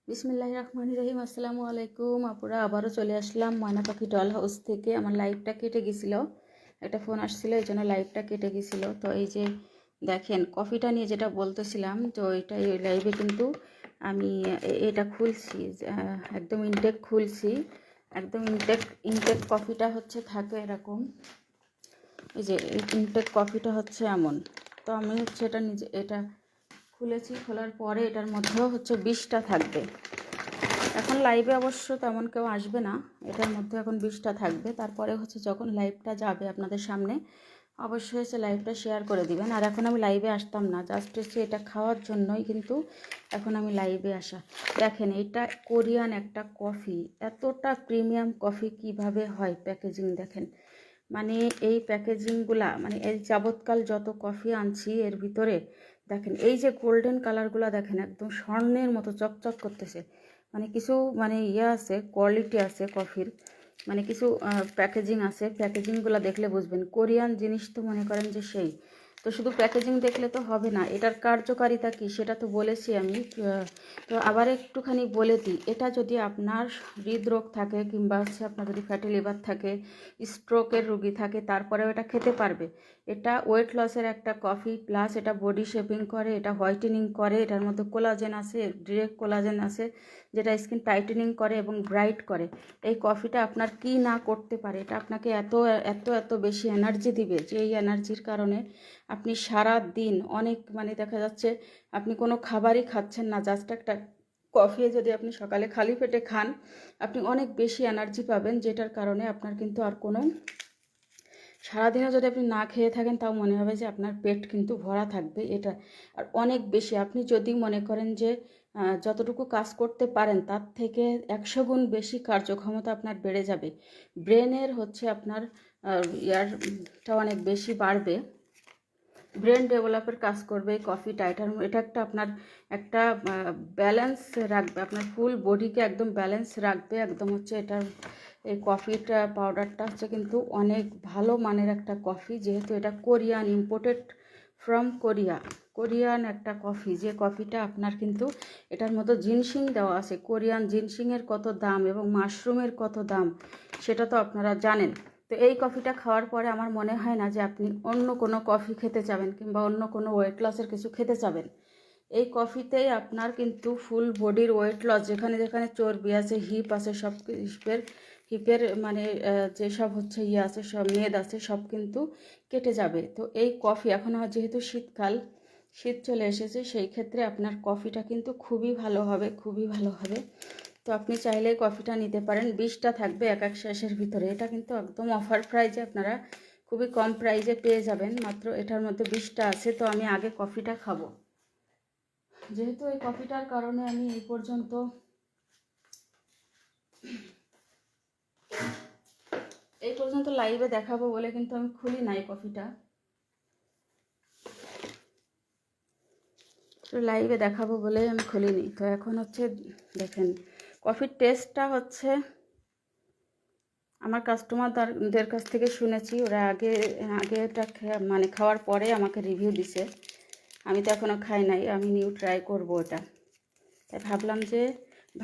বিসমিল্লাহির রহমানির রহিম। আসসালামু আলাইকুম আপুরা, আবারও চলে আসলাম ময়না পাখি ডল হাউস থেকে। আমার লাইভটা কেটে গেছিলো, একটা ফোন আসছিল, এই জন্য লাইভটা কেটে গেছিলো। তো এই যে দেখেন কফিটা নিয়ে যেটা বলতেছিলাম, তো এটা এই লাইভে কিন্তু আমি এটা খুলছি, একদম ইনটেক খুলছি। একদম ইনটেক ইনটেক কফিটা হচ্ছে থাকে এরকম, এই যে ইনটেক কফিটা হচ্ছে এমন। তো আমি হচ্ছে এটা নিজে এটা খুলেছি, খোলার পরে এটার মধ্যেও হচ্ছে 20টা থাকবে। এখন লাইভে অবশ্য তেমন কেউ আসবে না, এটার মধ্যে এখন 20টা থাকবে। তারপরে হচ্ছে যখন লাইভটা যাবে আপনাদের সামনে, অবশ্যই হচ্ছে লাইভটা শেয়ার করে দিবেন। আর এখন আমি লাইভে আসতাম না, জাস্ট হচ্ছে এটা খাওয়ার জন্যই কিন্তু এখন আমি লাইভে আসা। দেখেন এটা কোরিয়ান একটা কফি, এতটা প্রিমিয়াম কফি কিভাবে হয়, প্যাকেজিং দেখেন। মানে এই প্যাকেজিংগুলা, মানে এই যাবৎকাল যত কফি আনছি এর ভিতরে দেখেন এই যে গোল্ডেন কালারগুলো দেখেন, একদম স্বর্ণের মতো চকচক করতেছে। মানে কিছু মানে আছে, কোয়ালিটি আছে কফির, মানে কিছু প্যাকেজিং আছে, প্যাকেজিংগুলো দেখলে বুঝবেন কোরিয়ান জিনিস তো মনে করেন যে সেই। তো শুধু প্যাকেজিং দেখলে তো হবে না, এটার কার্যকারিতা কী সেটা তো বলেছি আমি। তো আবার একটুখানি বলে দিই, এটা যদি আপনার হৃদরোগ থাকে কিংবা হচ্ছে আপনার যদি ফ্যাটি লিভার থাকে, স্ট্রোকের রোগী থাকে, তারপরেও এটা খেতে পারবে। এটা ওয়েট লসের একটা কফি, প্লাস এটা বডি শেপিং করে, এটা হোয়াইটেনিং করে, এটার মধ্যে কোলাজেন আছে, ডিরেক্ট কোলাজেন আছে, যেটা স্কিন টাইটেনিং করে এবং ব্রাইট করে। এই কফিটা আপনার কি না করতে পারে, এটা আপনাকে এত এত এত বেশি এনার্জি দিবে যে এই এনার্জির কারণে আপনি সারা দিন অনেক, মানে দেখা যাচ্ছে আপনি কোনো খাবারই খাচ্ছেন না, জাস্ট একটা কফি যদি আপনি সকালে খালি পেটে খান, আপনি অনেক বেশি এনার্জি পাবেন, যেটার কারণে আপনার কিন্তু আর কোনো, সারাদিনও যদি আপনি না খেয়ে থাকেন তাও মনে হবে যে আপনার পেট কিন্তু ভরা থাকবে। এটা আর অনেক বেশি, আপনি যদি মনে করেন যে যতটুকু কাজ করতে পারেন তার থেকে 100 গুণ বেশি কার্যক্ষমতা আপনার বেড়ে যাবে। ব্রেনের হচ্ছে আপনার ইয়ারটা অনেক বেশি বাড়বে, ব্রেন ডেভেলপের কাজ করবে এই কফিটা। এটা একটা আপনার একটা ব্যালেন্স রাখবে, আপনার ফুল বডিকে একদম ব্যালেন্স রাখবে একদম হচ্ছে এটার। এই কফিটা পাউডারটা হচ্ছে কিন্তু অনেক ভালো মানের একটা কফি, যেহেতু এটা কোরিয়ান, ইম্পোর্টেড ফ্রম কোরিয়ান একটা কফি। যে কফিটা আপনার কিন্তু এটার মতো জিনসিং দেওয়া আছে, কোরিয়ান জিনসিংয়ের কত দাম এবং মাশরুমের কত দাম সেটা তো আপনারা জানেন। তো এই কফিটা খাওয়ার পরে আমার মনে হয় না যে আপনি অন্য কোনো কফি খেতে চাবেন কিংবা অন্য কোনো ওয়েট লসের কিছু খেতে চাবেন। এই কফিতেই আপনার কিন্তু ফুল বডির ওয়েট লস, যেখানে যেখানে চর্বি আছে, হিপ আছে, সব হিপের মানে যেসব হচ্ছে আছে, সব মেদ আছে, সব কিন্তু কেটে যাবে। তো এই কফি এখন যেহেতু শীতকাল, শীত চলে এসেছে, সেই ক্ষেত্রে আপনার কফিটা কিন্তু খুবই ভালো হবে, খুবই ভালো হবে। তো আপনি চাইলে কফিটা নিতে পারেন, 20টা থাকবে এক এক শেষের ভিতরে। এটা কিন্তু একদম অফার প্রাইজে আপনারা খুবই কম প্রাইজে পেয়ে যাবেন, মাত্র এটার মধ্যে 20টা আছে। তো আমি আগে কফিটা খাবো, যেহেতু এই কফিটার কারণে আমি এই পর্যন্ত লাইভে দেখাবো বলে কিন্তু আমি খুলি না এই কফিটা, তো লাইভে দেখাবো বলে আমি খুলিনি। তো এখন হচ্ছে দেখেন কফির টেস্টটা হচ্ছে আমার কাস্টমারদের কাছ থেকে শুনেছি, ওরা আগে আগে এটা মানে খাওয়ার পরে আমাকে রিভিউ দিছে। আমি তো এখনও খাই নাই, আমি নিউ ট্রাই করব এটা। তাই ভাবলাম যে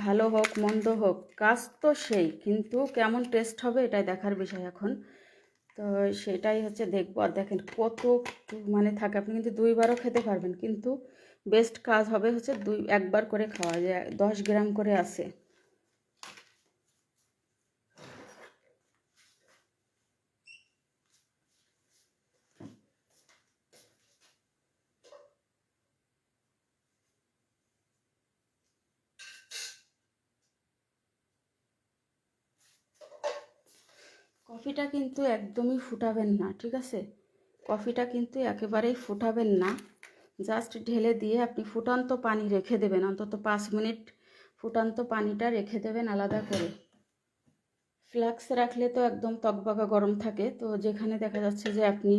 ভালো হোক মন্দ হোক, কাজ তো সেই, কিন্তু কেমন টেস্ট হবে এটাই দেখার বিষয় এখন। তো সেটাই হচ্ছে দেখবো। আর দেখেন কত মানে থাকে, আপনি কিন্তু 2বারও খেতে পারবেন, কিন্তু বেস্ট কাজ হবে হচ্ছে একবার করে খাওয়া, যে 10 গ্রাম করে আছে। কফিটা কিন্তু একদমই ফুটাবেন না, ঠিক আছে? কফিটা কিন্তু একেবারেই ফুটাবেন না, জাস্ট ঢেলে দিয়ে আপনি ফুটান্ত পানি রেখে দেবেন, অন্তত 5 মিনিট ফুটান্ত পানিটা রেখে দেবেন আলাদা করে। ফ্লাক্স রাখলে তো একদম তকবকা গরম থাকে, তো যেখানে দেখা যাচ্ছে যে আপনি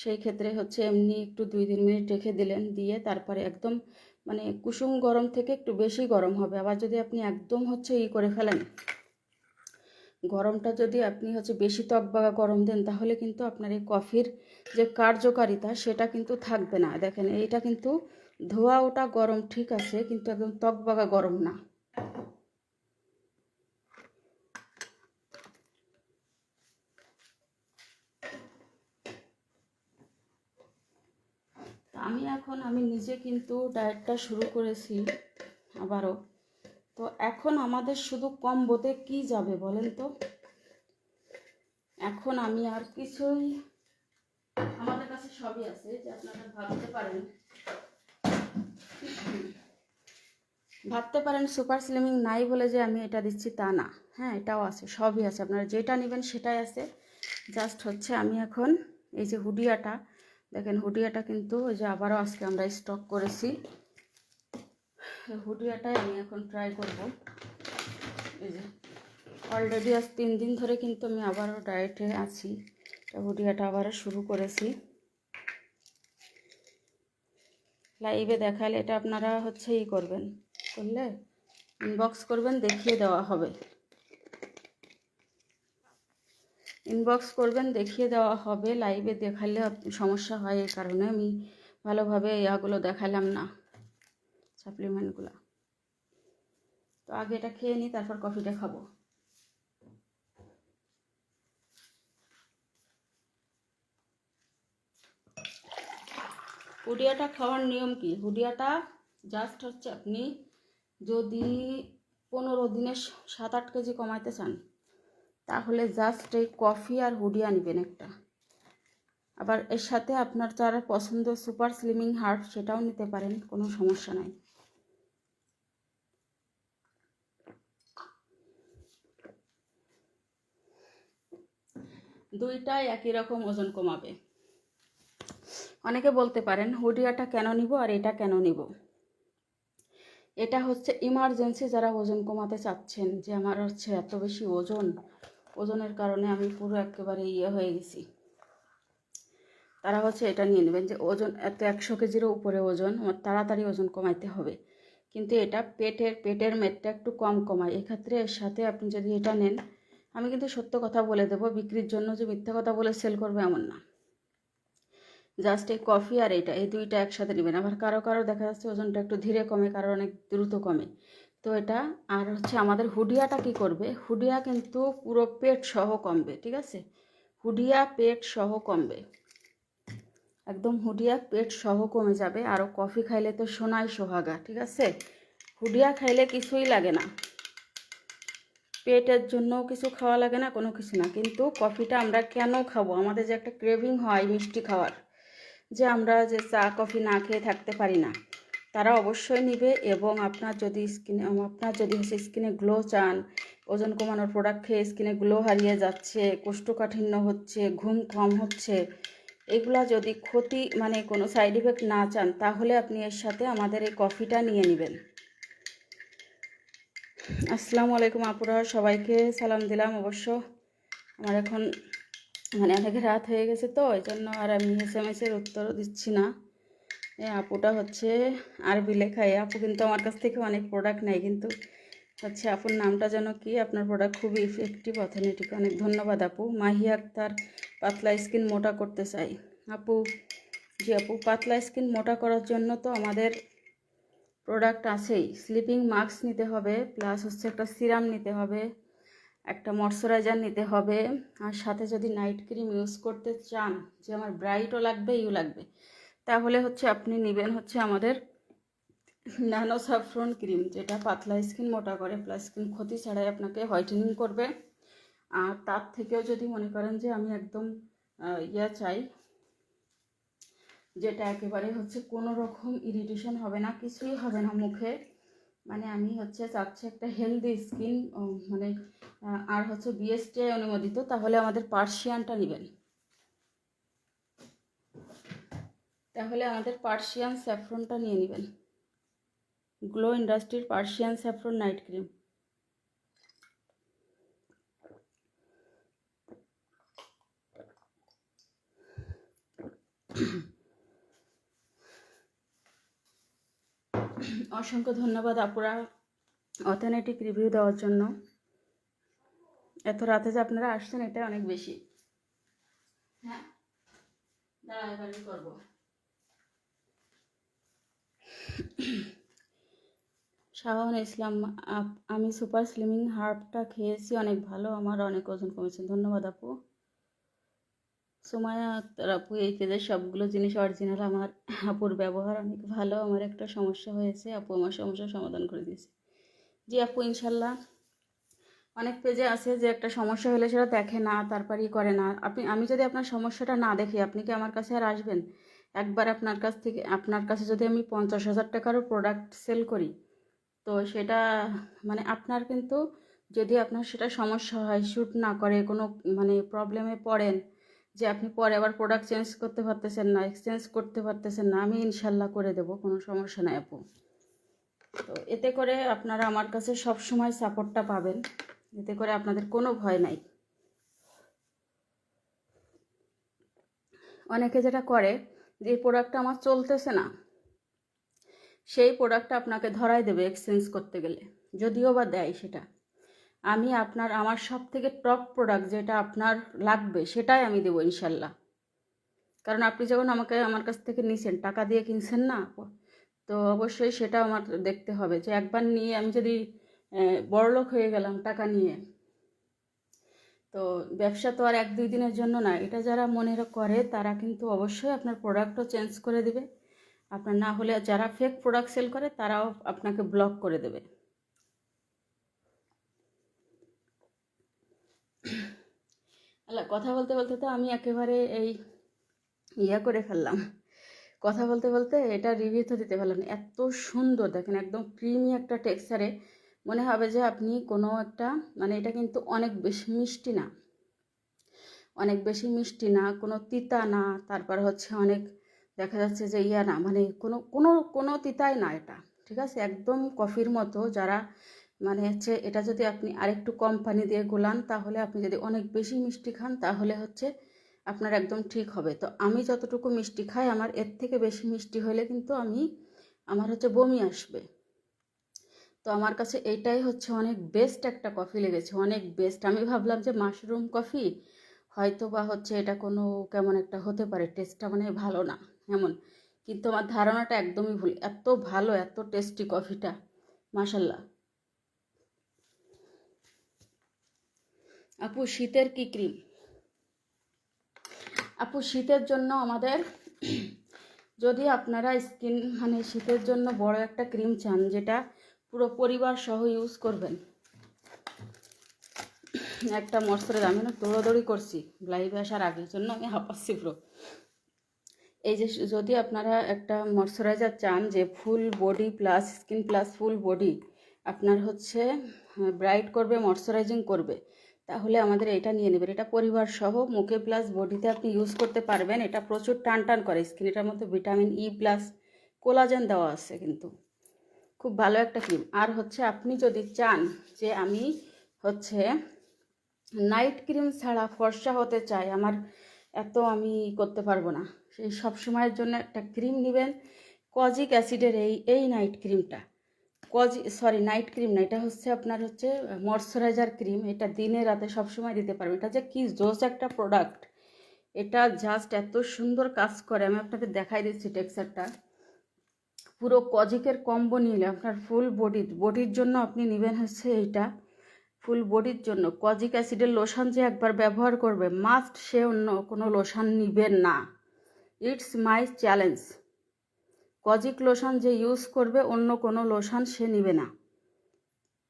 সেই ক্ষেত্রে হচ্ছে এমনি একটু 2-3 মিনিট রেখে দিলেন, দিয়ে তারপরে একদম মানে কুসুম গরম থেকে একটু বেশি গরম হবে। আবার যদি আপনি একদম হচ্ছে করে ফেলেন, গরমটা যদি আপনি হচ্ছে বেশি তকবাগা গরম দেন, তাহলে কিন্তু আপনার এই কফির যে কার্যকারিতা সেটা কিন্তু থাকবে না। দেখেন এইটা কিন্তু ধোয়া ওটা গরম ঠিক আছে, কিন্তু একদম তকবাগা গরম না। আমি নিজে কিন্তু ডায়েটটা শুরু করেছি আবারও। তো এখন আমাদের শুধু কম্বোতে কি যাবে বলেন তো? এখন আমি আর কিছুই, আমাদের কাছে সবই আছে, যে আপনারা ভাবতে পারেন সুপার স্লিমিং নাই বলে যে আমি এটা দিচ্ছি তা না। হ্যাঁ, এটাও আছে, সবই আছে, আপনারা যেটা নেবেন সেটাই আছে। জাস্ট হচ্ছে আমি এখন এই যে হুডিয়াটা দেখেন, হুডিয়াটা কিন্তু ওই যে আবারও আজকে আমরা স্টক করেছি। হুডিয়াটাই আমি এখন ট্রাই করব। এই যে অলরেডি আজ 3 দিন ধরে কিন্তু আমি আবারও ডায়েটে আছি, হুডিয়াটা আবারও শুরু করেছি। লাইভে দেখালে এটা আপনারা হচ্ছে করবেন, করলে ইনবক্স করবেন, দেখিয়ে দেওয়া হবে। ইনবক্স করবেন, দেখিয়ে দেওয়া হবে। লাইভে দেখালে সমস্যা হয়, এই কারণে আমি ভালোভাবে ইয়াগুলো দেখালাম না, সাপ্লিমেন্টগুলো। তো আগে এটা খেয়ে নিই, তারপর কফিটা খাবো। হুডিয়াটা খাওয়ার নিয়ম কি? হুডিয়াটা জাস্ট হচ্ছে আপনি যদি 15 দিনে 7-8 কেজি কমাইতে চান, তাহলে জাস্ট এই কফি আর হুডিয়া নেবেন একটা। আবার এর সাথে আপনার যারা পছন্দ সুপার স্লিমিং হার্ট, সেটাও নিতে পারেন, কোনো সমস্যা নাই। দুইটাই একই রকম ওজন কমাবে। অনেকে বলতে পারেন হুডিয়াটা কেন নিব আর এটা কেন নিব? এটা হচ্ছে ইমার্জেন্সি, যারা ওজন কমাতে চাচ্ছেন, যে আমার হচ্ছে এত বেশি ওজনের কারণে আমি পুরো একেবারে হয়ে গেছি, তারা হচ্ছে এটা নিয়ে নেবেন। যে ওজন এত 100 কেজিরও উপরে ওজন, আমার তাড়াতাড়ি ওজন কমাইতে হবে, কিন্তু এটা পেটের মেদটা একটু কম কমায়। এক্ষেত্রে এর সাথে আপনি যদি এটা নেন, আমি কিন্তু সত্য কথা বলে দেবো, বিক্রির জন্য যে মিথ্যা কথা বলে সেল করবে এমন না। জাস্ট এই কফি আর এই দুইটা একসাথে নেবেন। আবার কারো দেখা যাচ্ছে ওজনটা একটু ধীরে কমে, কারো অনেক দ্রুত কমে। তো এটা আর হচ্ছে আমাদের হুডিয়াটা কি করবে? হুডিয়া কিন্তু পুরো পেট সহ কমবে, ঠিক আছে? হুডিয়া পেট সহ কমবে, একদম হুডিয়া পেট সহ কমে যাবে। আরও কফি খাইলে তো সোনাই সোহাগা, ঠিক আছে? হুডিয়া খাইলে কিছুই লাগে না, পেটের জন্যও কিছু খাওয়া লাগে না, কোনো কিছু না। কিন্তু কফিটা আমরা কেন খাবো? আমাদের যে একটা ক্রেভিং হয় মিষ্টি খাওয়ার, যে আমরা যে চা কফি না খেয়ে থাকতে পারি না, তারা অবশ্যই নিবে। এবং আপনার যদি হচ্ছে স্কিনে গ্লো চান, ওজন কমানোর প্রোডাক্ট খেয়ে স্কিনে গ্লো হারিয়ে যাচ্ছে, কোষ্ঠকাঠিন্য হচ্ছে, ঘুম কম হচ্ছে, এগুলা যদি মানে কোনো সাইড ইফেক্ট না চান, তাহলে আপনি এর সাথে আমাদের এই কফিটা নিয়ে নেবেন। আসসালামু আলাইকুম আপুরা, সবাইকে সালাম দিলাম। অবশ্য আমার এখন মানে অনেক রাত হয়ে গেছে, তো এই জন্য আর আমি এসএমএসের উত্তরও দিচ্ছি না। এই আপুটা হচ্ছে আরবি লেখা, আপু কিন্তু আমার কাছ থেকে অনেক প্রোডাক্ট নেয়, কিন্তু হচ্ছে আপুর নামটা যেন কি? আপনার প্রোডাক্ট খুবই ইফেক্টিভ, অথেন্টিক। অনেক ধন্যবাদ আপু। মাহি আক্তার, পাতলা স্কিন মোটা করতে চাই। আপু, জি আপু, পাতলা স্কিন মোটা করার জন্য তো আমাদের প্রোডাক্ট আছেই। স্লিপিং মাস্ক নিতে হবে, প্লাস হচ্ছে একটা সিরাম নিতে হবে, একটা ময়শ্চারাইজার নিতে হবে, আর সাথে যদি নাইট ক্রিম ইউজ করতে চান, যে আমার ব্রাইটও লাগবে লাগবে, তাহলে হচ্ছে আপনি নেবেন হচ্ছে আমাদের ন্যানো স্যাফরন ক্রিম, যেটা পাতলা স্কিন মোটা করে, প্লাস স্কিন ক্ষতি ছাড়াই আপনাকে হোয়াইটেনিং করবে। আর তার থেকেও যদি মনে করেন যে আমি একদম চাই, যেটা একেবারে হচ্ছে কোনো রকম ইরিটেশন হবে না, কিছুই হবে না মুখে, মানে আমি হচ্ছে চাচ্ছি একটা হেলদি স্কিন, মানে আর হচ্ছে বিএসটিআই অনুমোদিত, তাহলে আমাদের পার্সিয়ানটা নেবেন। তাহলে আমাদের পার্সিয়ান স্যাফরনটা নিয়ে নেবেন, গ্লো ইন্ডাস্ট্রির পার্সিয়ান স্যাফরন নাইট ক্রিম। অসংখ্য ধন্যবাদ আপুরা অথেন্টিক রিভিউ দেওয়ার জন্য। এত রাতে যে আপনারা আসছেন, এটা অনেক বেশি। হ্যাঁ, দাঁড়া, এবারে করবো। শাহান ইসলাম, আমি সুপার স্লিমিং হার্বটা খেয়েছি, অনেক ভালো, আমার অনেক ওজন কমেছে। ধন্যবাদ আপু। সুমায়া আক্তার আপু, এই পেজের সবগুলো জিনিস অরিজিনাল। আমার আপুর ব্যবহার অনেক ভালো। আমার একটা সমস্যা হয়েছে, আপু আমার সমস্যার সমাধান করে দিয়েছে। জি আপু, ইনশাল্লাহ। অনেক পেজে আছে যে একটা সমস্যা হলে সেটা দেখে না, তারপরই করে না। আমি যদি আপনার সমস্যাটা না দেখি, আপনি কি আমার কাছে আর আসবেন? একবার আপনার কাছে যদি আমি 50,000 টাকারও প্রোডাক্ট সেল করি, তো সেটা মানে আপনার কিন্তু, যদি আপনার সেটা সমস্যা হয়, শ্যুট না করে, কোনো মানে প্রবলেমে পড়েন, যে আপনি পরে আবার প্রোডাক্ট চেঞ্জ করতে পারতেছেন না, এক্সচেঞ্জ করতে পারতেছেন না, আমি ইনশাল্লাহ করে দেব, কোনো সমস্যা নাই আপু। তো এতে করে আপনারা আমার কাছে সব সময় সাপোর্টটা পাবেন, এতে করে আপনাদের কোনো ভয় নাই। অনেকে যেটা করে, যে প্রোডাক্টটা আমার চলতেছে না, সেই প্রোডাক্টটা আপনাকে ধরাই দেবে এক্সচেঞ্জ করতে গেলে, যদিও বা দেয় সেটা। আমি আমার সব থেকে টপ প্রোডাক্ট যেটা আপনার লাগবে সেটাই আমি দেবো ইনশাল্লাহ। কারণ আপনি যখন আমার কাছ থেকে নিছেন, টাকা দিয়ে কিনছেন না, তো অবশ্যই সেটা আমার দেখতে হবে যে একবার নিয়ে আমি যদি বড়লোক হয়ে গেলাম টাকা নিয়ে, তো ব্যবসা তো আর 1-2 দিনের জন্য না। এটা যারা মনে করে তারা কিন্তু অবশ্যই আপনার প্রোডাক্টও চেঞ্জ করে দেবে। আপনার না হলে যারা ফেক প্রোডাক্ট সেল করে তারাও আপনাকে ব্লক করে দেবে। আল্লাহ, কথা বলতে বলতে তো আমি একেবারে এই করে ফেললাম। কথা বলতে বলতে এটা রিভিউ তো দিতে পারলাম না। এত সুন্দর দেখেন, একদম ক্রিমি একটা টেক্সচারে, মনে হবে যে আপনি কোনো একটা, মানে এটা কিন্তু অনেক বেশি মিষ্টি না, অনেক বেশি মিষ্টি না, কোনো তিতা না, তারপর হচ্ছে অনেক দেখা যাচ্ছে যে ইয়া না, মানে কোনো কোনো কোনো তিতাই না এটা। ঠিক আছে, একদম কফির মতো। যারা মানে হচ্ছে এটা যদি আপনি আরেকটু কম পানি দিয়ে গোলান, তাহলে আপনি যদি অনেক বেশি মিষ্টি খান, তাহলে হচ্ছে আপনার একদম ঠিক হবে। তো আমি যতটুকু মিষ্টি খাই, আমার এর থেকে বেশি মিষ্টি হলে কিন্তু আমার হচ্ছে বমি আসবে। তো আমার কাছে এইটাই হচ্ছে অনেক বেস্ট একটা কফি লেগেছে, অনেক বেস্ট। আমি ভাবলাম যে মাশরুম কফি হয়তো বা হচ্ছে এটা কোনো কেমন একটা হতে পারে, টেস্টটা মানে ভালো না এমন, কিন্তু আমার ধারণাটা একদমই ভুল। এত ভালো, এত টেস্টি কফিটা, মাশাল্লাহ। আপু, শীতের কি ক্রিম? আপু, শীতের জন্য আমাদের যদি আপনারা স্কিন মানে শীতের জন্য বড় একটা ক্রিম চান, যেটা পুরো পরিবার সহ ইউজ করবেন, একটা ময়শ্চারাইজার, আমি না দৌড়াদৌড়ি করছি লাইভে আসার আগের জন্য আমি হাঁপাচ্ছি পুরো। এই যে যদি আপনারা একটা ময়শ্চারাইজার চান যে full body plus skin plus full body আপনার হচ্ছে ব্রাইট করবে, ময়শ্চারাইজিং করবে, তাহলে আমাদের এটা নিয়ে নেবেন। এটা পরিবার সহ মুখে প্লাস বডিতে আপনি ইউজ করতে পারবেন। এটা প্রচুর টান টান করে স্কিন, এটার মধ্যে ভিটামিন ই প্লাস কোলাজেন দেওয়া আছে, কিন্তু খুব ভালো একটা ক্রিম। আর হচ্ছে আপনি যদি চান যে আমি হচ্ছে নাইট ক্রিম ছাড়া ফর্সা হতে চাই, আমি করতে পারবো না, সেই সব সময়ের জন্য একটা ক্রিম নেবেন, কজিক অ্যাসিডের এই নাইট ক্রিমটা। নাইট ক্রিম না, এটা হচ্ছে আপনার হচ্ছে ময়শ্চারাইজার ক্রিম। এটা দিনে রাতে সবসময় দিতে পারবেন। এটা যে কি জোস একটা প্রোডাক্ট, এটা জাস্ট এত সুন্দর কাজ করে। আমি আপনাকে দেখাই দিচ্ছি টেক্সচারটা। পুরো কজিকের কম্বো নিলে আপনার ফুল বডির জন্য আপনি নেবেন হচ্ছে এইটা। ফুল বডির জন্য কজিক অ্যাসিডের লোশন যে একবার ব্যবহার করবে, মাস্ট সে অন্য কোনো লোশন নেবেন না। It's my challenge. Kojic lotion যে ইউজ করবে, অন্য কোনো লোশন সে নেবে না।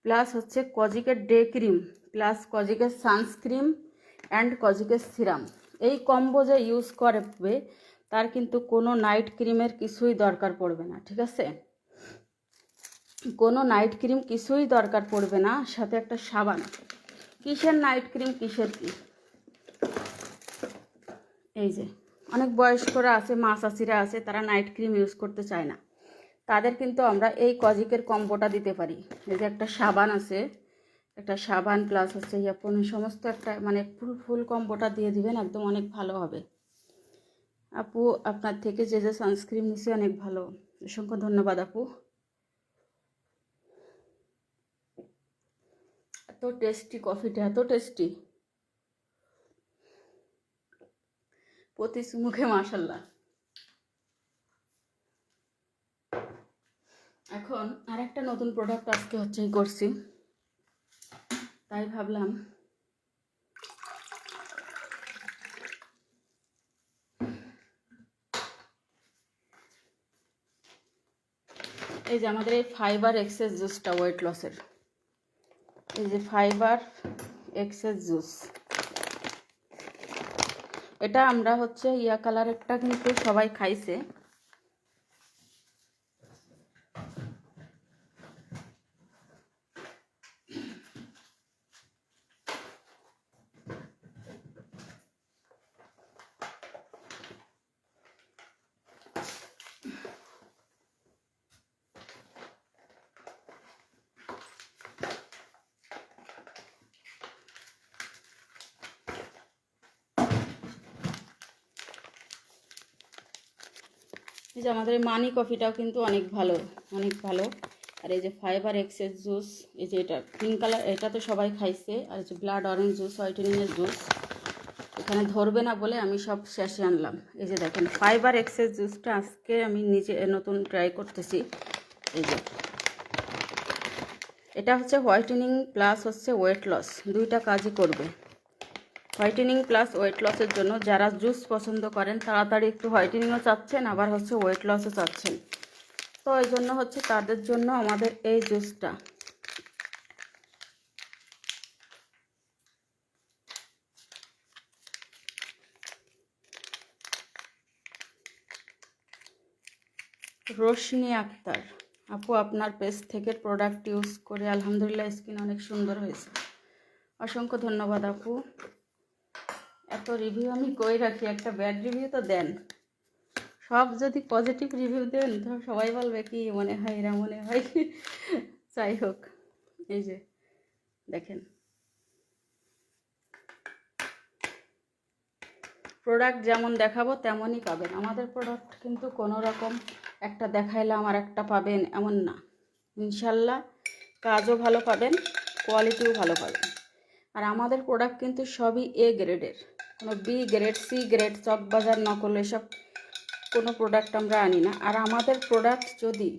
প্লাস হচ্ছে কজিকের ডে ক্রিম, প্লাস কজিকের সানস্ক্রিন অ্যান্ড কজিকের সিরাম, এই কম্বো যে ইউজ করবে, তার কিন্তু কোনো নাইট ক্রিমের কিছুই দরকার পড়বে না। ঠিক আছে, কোনো নাইট ক্রিম কিছুই দরকার পড়বে না। সাথে একটা সাবান। কিসের নাইট ক্রিম, কিসের কি? এই যে অনেক বয়স্করা আছে, মা চাচিরা আছে, তারা নাইট ক্রিম ইউজ করতে চায় না, তাদের কিন্তু আমরা এই কজিকের কম্বোটা দিতে পারি। এই যে একটা সাবান আছে, একটা সাবান প্লাস হচ্ছে ইয়াপন, সমস্ত একটা মানে ফুল কম্বোটা দিয়ে দিবেন, একদম অনেক ভালো হবে। আপু, আপনার থেকে যে সানস্ক্রিন নিছে অনেক ভালো, অসংখ্য ধন্যবাদ আপু। এত টেস্টি কফিটা, এত টেস্টি, প্রতি মুখে মাশাল্লাহ। এখন আরেকটা নতুন প্রোডাক্ট আজকে হচ্ছে করছি, তাই ভাবলাম এই যে আমাদের এই ফাইবার এক্সেস জুসটা ওয়েট লসের, এই যে ফাইবার এক্সেস জুস, এটা আমরা হচ্ছে ইয়া কালারেরটা কিন্তু সবাই খাইছে। এই যে আমাদের মানি কফিটাও কিন্তু অনেক ভালো, অনেক ভালো। আর এই যে ফাইবার এক্সেস জুস, এই যে এটা পিঙ্ক কালার, এটা তো সবাই খাইছে। আর এই যে ব্লাড অরেঞ্জ জুস, হোয়াইটেনিংয়ের জুস, এখানে ধরবে না বলে আমি সব শেষে আনলাম। এই যে দেখেন ফাইবার এক্সেস জুসটা আজকে আমি নিজে নতুন ট্রাই করতেছি। এই যে এটা হচ্ছে হোয়াইটেনিং প্লাস হচ্ছে ওয়েট লস, দুইটা কাজই করবে। হোয়াইটেনিং প্লাস ওয়েট লসের জন্য যারা জুস পছন্দ করেন, তাড়াতাড়ি একটু হোয়াইটেনিংও চাচ্ছেন, আবার হচ্ছে ওয়েট লসও চাচ্ছেন, তো এই জন্য হচ্ছে তাদের জন্য আমাদের এই জুসটা। রোশনি আক্তার আপু, আপনার পেজ থেকে প্রোডাক্ট ইউজ করে আলহামদুলিল্লাহ স্কিন অনেক সুন্দর হয়েছে, অসংখ্য ধন্যবাদ আপু। এত রিভিউ আমি কই রাখি, একটা ব্যাড রিভিউ তো দেন। সব যদি পজিটিভ রিভিউ দেন তো সবাই বলবে কি মনে হয়, এরা মনে হয়। যাই হোক, এই যে দেখেন প্রোডাক্ট যেমন দেখাবো তেমনই পাবেন। আমাদের প্রোডাক্ট কিন্তু কোনো রকম একটা দেখাইলাম আর একটা পাবেন এমন না, ইনশাল্লাহ কাজও ভালো পাবেন, কোয়ালিটিও ভালো পাবেন। আর আমাদের প্রোডাক্ট কিন্তু সবই এ গ্রেডের, কোনো B grade, C grade, Chawkbazar নকল এসব কোনো প্রোডাক্ট আমরা আনি না। আর আমাদের প্রোডাক্ট যদি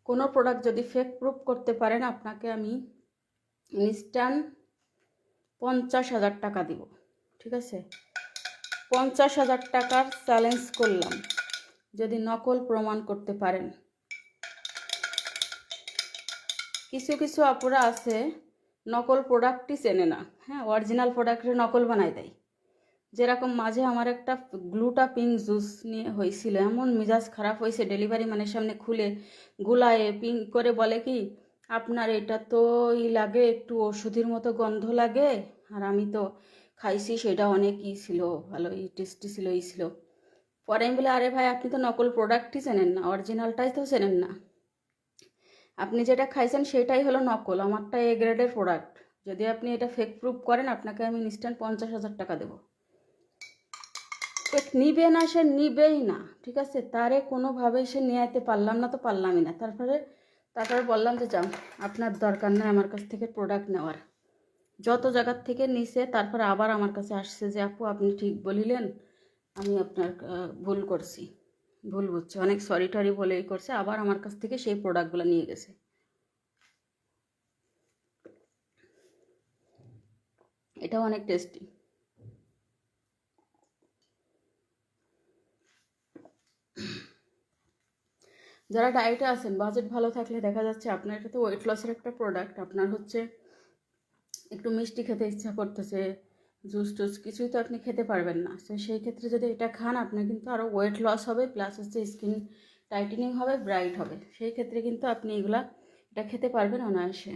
কোনো প্রোডাক্ট যদি ফেক প্রুফ করতে পারেন, আপনাকে আমি ইনস্ট্যান্ট 50,000 টাকা দিব, ঠিক আছে? 50,000 টাকার চ্যালেঞ্জ করলাম, যদি নকল প্রমাণ করতে পারেন। কিছু কিছু আপুরা আছে নকল প্রোডাক্টই চেনে না, হ্যাঁ, অরিজিনাল প্রোডাক্টের নকল বানাই দেয়। যেরকম মাঝে আমার একটা গ্লুটা পিঙ্ক জুস নিয়ে হয়েছিল, এমন মেজাজ খারাপ হয়েছে, ডেলিভারি ম্যানের সামনে খুলে গুলায়ে পিঙ্ক করে বলে কি, আপনার এটা তো লাগে, একটু ওষুধের মতো গন্ধ লাগে, আর আমি তো খাইছি, সেটা অনেক ছিল, ভালো টেস্টি ছিল, ছিল। পরে আমি বলে, আরে ভাই আপনি তো নকল প্রোডাক্টই চেনেন না, অরিজিনালটাই তো চেনেন না। আপনি যেটা খাইছেন সেটাই হলো নকল, আমারটা এ গ্রেডের প্রোডাক্ট। যদি আপনি এটা ফেক প্রুফ করেন, আপনাকে আমি ইনস্ট্যান্ট 50,000 টাকা দেবো। নিবে না, সে নিবেই না, ঠিক আছে? তারে কোনোভাবেই সে নিয়ে আইতে পারলাম না, তো পারলামই না। তারপরে বললাম যে যাও, আপনার দরকার নেই আমার কাছ থেকে প্রোডাক্ট নেওয়ার। যত জায়গার থেকে নিছে, তারপর আবার আমার কাছে আসছে যে আপু আপনি ঠিক বলিলেন, আমি আপনার ভুল করছি, ভুল বুঝছি, অনেক সরি টরি বলেই করছে, আবার আমার কাছ থেকে সেই প্রোডাক্টগুলো নিয়ে গেছে। এটাও অনেক টেস্টি। যারা ডায়েটে আছেন, বাজেট ভালো থাকলে দেখা যাচ্ছে আপনার, এটা তো ওয়েট লসের একটা প্রোডাক্ট, আপনার হচ্ছে একটু মিষ্টি খেতে ইচ্ছা করতেছে, জুস টুস কিছুই তো আপনি খেতে পারবেন না। তো সেই ক্ষেত্রে যদি এটা খান, আপনার কিন্তু আরও ওয়েট লস হবে, প্লাস হচ্ছে স্কিন টাইটেনিং হবে, ব্রাইট হবে। সেই ক্ষেত্রে কিন্তু আপনি এটা খেতে পারবেন অনায়াসে।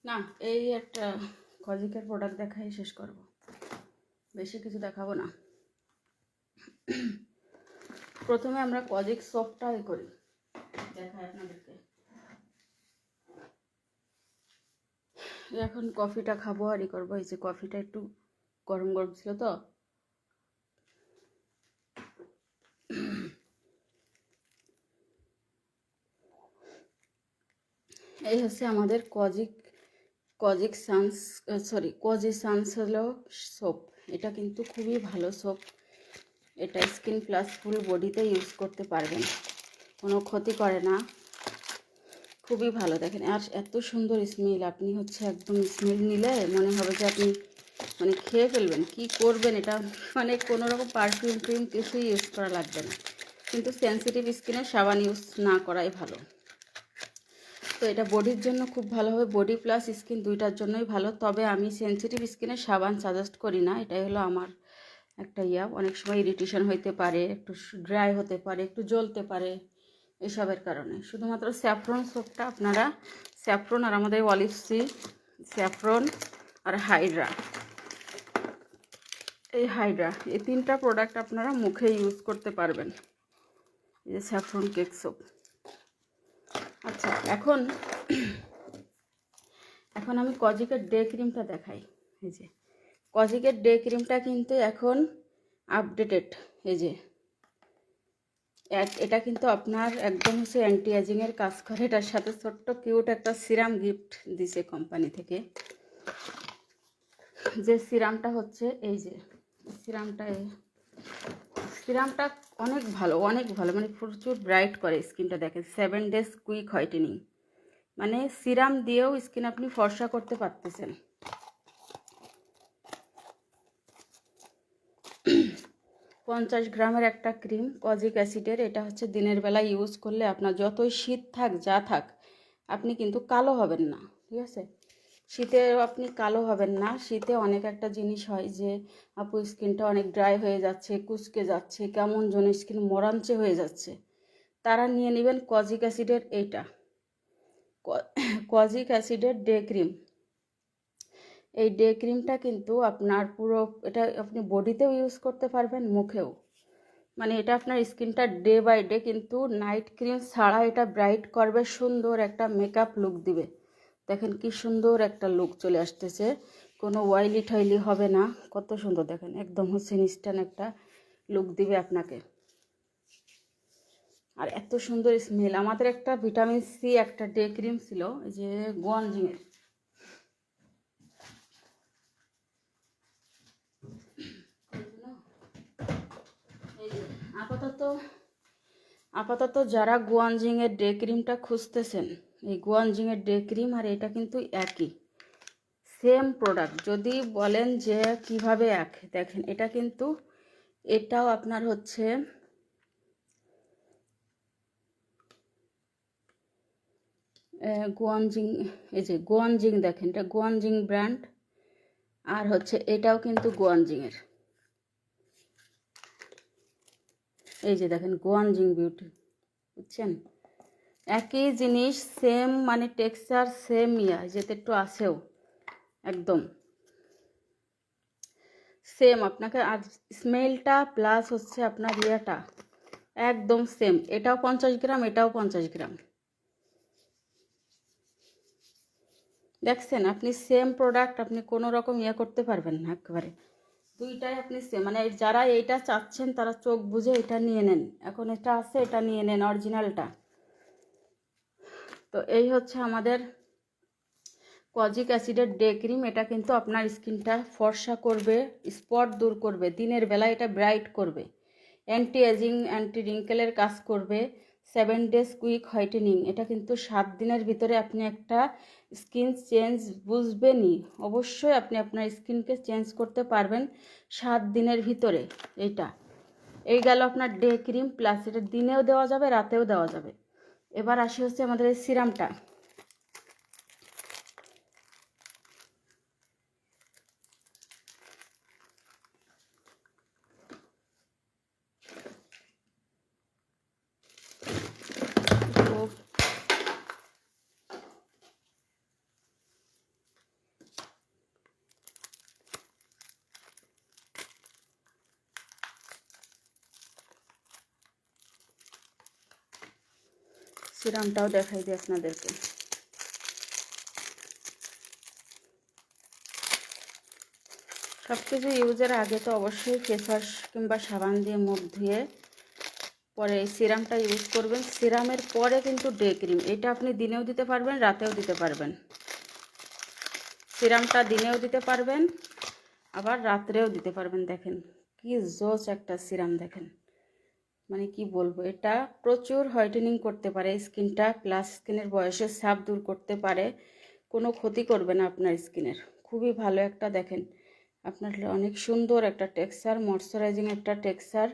না, এই একটা কজিকের প্রোডাক্ট দেখাই শেষ করব, বেশি কিছু দেখাবো না। প্রথমে আমরা কজিক সোপটা করি, দেখাই আপনাদেরকে। এখন কফিটা খাবো আর করবো। এই যে কফিটা একটু গরম গরম ছিল তো, এই হচ্ছে আমাদের কজি সানস হলো সোপ। এটা কিন্তু খুবই ভালো সোপ। এটা স্কিন প্লাস ফুল বডিতে ইউজ করতে পারবেন, কোনো ক্ষতি করে না, খুবই ভালো। দেখেন আর এত সুন্দর স্মেল, আপনি হচ্ছে একদম স্মেল নিলে মনে হবে যে আপনি মানে খেয়ে ফেলবেন। কি করবেন এটা, মানে কোনো রকম পারফিউম ক্রিম কিছুই ইউজ করা লাগবে না। কিন্তু সেন্সিটিভ স্কিনে সাবান ইউজ না করাই ভালো। তো এটা বডির জন্য খুব ভালো হবে, বডি প্লাস স্কিন দুইটার জন্যই ভালো। তবে আমি সেন্সিটিভ স্কিনে সাবান সাজেস্ট করি না, এটাই হলো আমার একটা অনেক সময় ইরিটেশন হইতে পারে, একটু ড্রাই হতে পারে, একটু জ্বলতে পারে, এসবের কারণে শুধুমাত্র স্যাফরন সোপটা আপনারা, স্যাফরন আর আমাদের অলিভ সি, স্যাফরন আর হাইড্রা, এই তিনটা প্রোডাক্ট আপনারা মুখে ইউজ করতে পারবেন। এই যে স্যাফরন কেক সোপ। আচ্ছা, এখন আমি কজিকের ডে ক্রিমটা দেখাই। এই যে কজিকের ডে ক্রিমটা কিন্তু এখন আপডেটেড। এই যে এটা কিন্তু আপনার একদম হচ্ছে অ্যান্টি এজিংয়ের কাজ করে। এটার সাথে ছোট্ট কিউট একটা সিরাম গিফট দিছে কোম্পানি থেকে। যে সিরামটা হচ্ছে এই যে সিরামটা অনেক ভালো, মানে প্রচুর ব্রাইট করে স্কিনটা। দেখেন 7 days কুইক হোয়াইটেনিং, মানে সিরাম দিয়েও স্কিন আপনি ফর্সা করতে পারতেছেন। 50 গ্রামের একটা ক্রিম কজিক অ্যাসিডের। এটা হচ্ছে দিনের বেলা ইউজ করলে আপনার যতই শীত থাক যা থাক আপনি কিন্তু কালো হবেন না, ঠিক আছে? শীতে আপনি কালো হবেন না। শীতে অনেক একটা জিনিস হয় যে আপু স্কিনটা অনেক ড্রাই হয়ে যাচ্ছে, কুচকে যাচ্ছে, কেমন যেন স্কিন মরাঞ্চে হয়ে যাচ্ছে, তারা নিয়ে নেবেন কজিক অ্যাসিডের এইটা, কজিক অ্যাসিডের ডে ক্রিম। এই ডে ক্রিমটা কিন্তু আপনার পুরো, এটা আপনি বডিতেও ইউজ করতে পারবেন, মুখেও। মানে এটা আপনার স্কিনটা ডে বাই ডে কিন্তু নাইট ক্রিম ছাড়া এটা ব্রাইট করবে, সুন্দর একটা মেকআপ লুক দিবে। দেখেন কি সুন্দর একটা লুক চলে আসতেছে, কোনো অয়েলি টয়েলি হবে না। কত সুন্দর দেখেন, একদম হচ্ছে ইনস্ট্যান্ট একটা লুক দিবে আপনাকে। আর এত সুন্দর স্মেল। আমাদের একটা ভিটামিন সি একটা ডে ক্রিম ছিল, এই যে গোয়ানজিংয়ের। আপাতত যারা গোয়ানজিংয়ের ডে ক্রিমটা খুঁজতেছেন, এই গোয়ানজিংয়ের ডে ক্রিম আর এটা কিন্তু একই, সেম প্রোডাক্ট। যদি বলেন যে কিভাবে এক, দেখেন এটা কিন্তু, এটাও আপনার হচ্ছে গোয়ানজিং। এই যে গোয়ানজিং, দেখেন এটা গোয়ানজিং ব্র্যান্ড, আর হচ্ছে এটাও কিন্তু গোয়ানজিংয়ের। এই যে দেখেন গোয়ানজিং বিউটি, বুঝছেন? একই জিনিস, সেম মানে টেক্সচার সেম, যেতে একটু আসেও একদম সেম আপনাকে। আর স্মেলটা প্লাস হচ্ছে আপনার একদম সেম। এটাও 50 গ্রাম, এটাও 50 গ্রাম। দেখছেন আপনি সেম প্রোডাক্ট, আপনি কোনো রকম করতে পারবেন না একেবারে। দুইটাই আপনি সেম, মানে যারা এইটা চাচ্ছেন তারা চোখ বুঝে এটা নিয়ে নেন। এখন এটা আছে, এটা নিয়ে নেন অরিজিনালটা। তো এই হচ্ছে আমাদের কজিক অ্যাসিডের ডে ক্রিম। এটা কিন্তু আপনার স্কিনটা ফর্সা করবে, স্পট দূর করবে, দিনের বেলা এটা ব্রাইট করবে, অ্যান্টি এজিং অ্যান্টি রিঙ্কেলের কাজ করবে, 7 days কুইক হোয়াইটেনিং। এটা কিন্তু 7 দিনের ভিতরে আপনি একটা স্কিন চেঞ্জ বুঝবেনই, অবশ্যই আপনি আপনার স্কিনকে চেঞ্জ করতে পারবেন 7 দিনের ভিতরে। এই গেল আপনার ডে ক্রিম, প্লাস এটা দিনেও দেওয়া যাবে, রাতেও দেওয়া যাবে। এবার আসি হচ্ছে আমাদের এই সিরামটা। সিরামটাও দেখাই দিই আপনাদেরকে। সব কিছু ইউজের আগে তো অবশ্যই ফেস ওয়াশ কিংবা সাবান দিয়ে মুখ ধুয়ে পরে এই সিরামটা ইউজ করবেন। সিরামের পরে কিন্তু ডে ক্রিম, এটা আপনি দিনেও দিতে পারবেন, রাতেও দিতে পারবেন। সিরামটা দিনেও দিতে পারবেন, আবার রাত্রেও দিতে পারবেন। দেখেন কি জোস একটা সিরাম, দেখেন মানে কি বলবো, এটা প্রচুর হোয়াইটেনিং করতে পারে স্কিনটা, প্লাস স্কিনের বয়সের ছাপ দূর করতে পারে, কোনো ক্ষতি করবে না আপনার স্কিনের। খুবই ভালো একটা, দেখেন আপনার অনেক সুন্দর একটা টেক্সচার, ময়শ্চারাইজিং একটা টেক্সচার।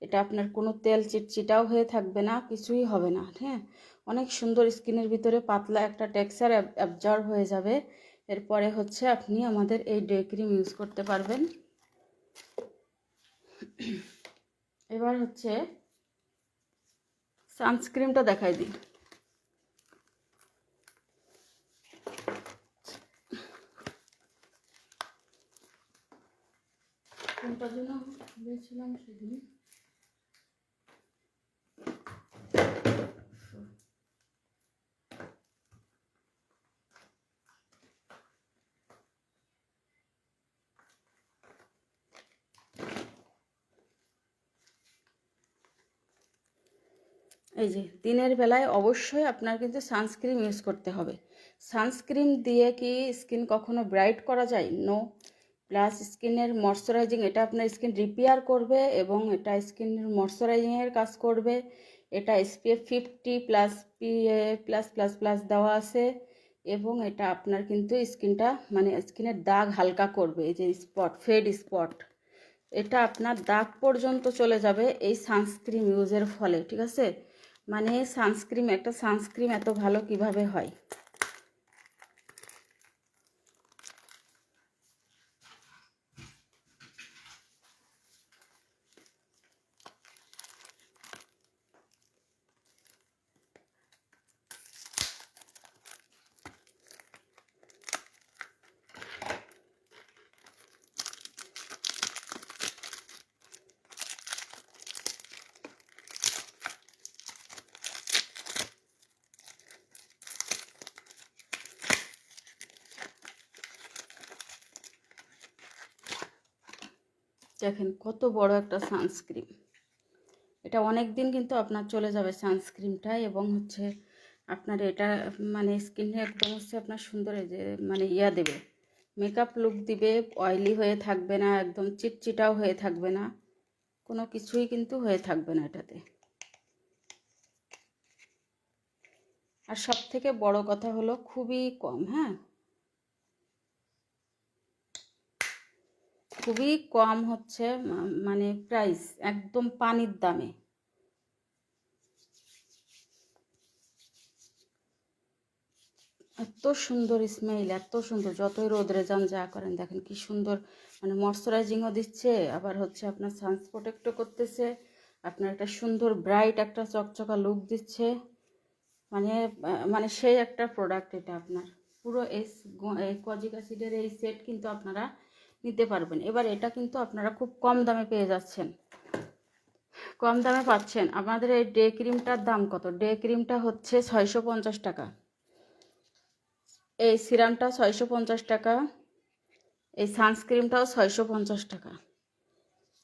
এটা আপনার কোনো তেল চিটচিটাও হয়ে থাকবে না, কিছুই হবে না। হ্যাঁ, অনেক সুন্দর স্কিনের ভিতরে পাতলা একটা টেক্সচার অ্যাবজর্ব হয়ে যাবে। এরপরে হচ্ছে আপনি আমাদের এই ডে ক্রিম ইউজ করতে পারবেন। এবার হচ্ছে সানস্ক্রিনটা দেখাই দিই। কোনটার জন্য বলেছিলাম সেদিন, এই যে দিনের বেলায় অবশ্যই আপনার কিন্তু সানস্ক্রিন ইউজ করতে হবে। সানস্ক্রিন দিয়ে কি স্কিন কখনো ব্রাইট করা যায়? নো। প্লাস স্কিনের ময়শ্চারাইজিং, এটা আপনার স্কিন রিপেয়ার করবে এবং এটা স্কিনের ময়শ্চারাইজিংয়ের কাজ করবে। এটা SPF 50 plus PA plus plus plus দেওয়া আছে এবং এটা আপনার কিন্তু স্কিনটা মানে স্কিনের দাগ হালকা করবে। এই যে স্পট, ফেড স্পট, এটা আপনার দাগ পর্যন্ত চলে যাবে এই সানস্ক্রিন ইউজের ফলে। ঠিক আছে, মানে সানস্ক্রিন, একটা সানস্ক্রিন এত ভালো কিভাবে হয়? দেখেন কত বড় একটা সানস্ক্রিন, এটা অনেক দিন কিন্তু আপনার চলে যাবে সানস্ক্রিনটা, এবং হচ্ছে আপনার এটা মানে স্কিনে একদম হচ্ছে আপনার সুন্দর এই যে মানে দেবে, মেকআপ লুক দিবে, অয়েলি হয়ে থাকবে না, একদম চিটচিটাও হয়ে থাকবে না, কোনো কিছুই কিন্তু হয়ে থাকবে না এটাতে। আর সব থেকে বড় কথা হলো খুবই কম, হ্যাঁ খুবই কম হচ্ছে মানে প্রাইস একদম পানির দামে। এত সুন্দর স্মেল, এত সুন্দর, যতই রোদরে যান যা করেন, দেখেন কি সুন্দর, মানে ময়শ্চারাইজিংও দিচ্ছে, আবার হচ্ছে আপনার সানস প্রোটেক্টও করতেছে, আপনার একটা সুন্দর ব্রাইট একটা চকচকা লুক দিচ্ছে। মানে মানে সেই একটা প্রোডাক্ট এটা আপনার। পুরো এই কজিক অ্যাসিডের এই সেট কিন্তু আপনারা নিতে পারবেন। এবার এটা কিন্তু আপনারা খুব কম দামে পেয়ে যাচ্ছেন, কম দামে পাচ্ছেন। আমাদের এই ডে ক্রিমটার দাম কত? ডে ক্রিমটা হচ্ছে 650 টাকা, এই সিরামটা 650 টাকা, এই সানস্ক্রিনটাও 650 টাকা।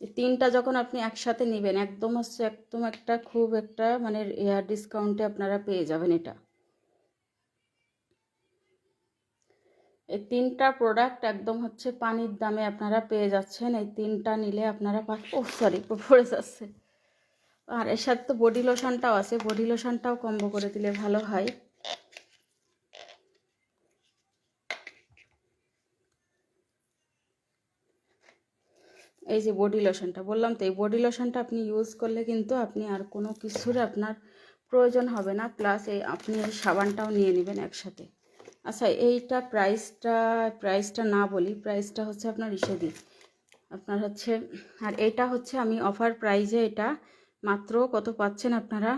এই তিনটা যখন আপনি একসাথে নেবেন একদম হচ্ছে একদম একটা খুব একটা মানে এয়ার ডিসকাউন্টে আপনারা পেয়ে যাবেন এটা। এই তিনটা প্রোডাক্ট একদম হচ্ছে পানির দামে আপনারা পেয়ে যাচ্ছেন। এই তিনটা নিলে আপনারা সরি পড়ে যাচ্ছে। আর এর সাথে তো বডি লোশনটাও আছে, বডি লোশনটাও কম্বো করে দিলে ভালো হয়। এই যে বডি লোশনটা বললাম তো, এই বডি লোশনটা আপনি ইউজ করলে কিন্তু আপনি আর কোনো কিছুর আপনার প্রয়োজন হবে না, প্লাস এই আপনি এই সাবানটাও নিয়ে নেবেন একসাথে। আচ্ছা এইটা প্রাইসটা না বলি, প্রাইসটা হচ্ছে আপনার দিই আপনার হচ্ছে, আর এইটা হচ্ছে আমি অফার প্রাইজে এটা মাত্র কত পাচ্ছেন আপনারা,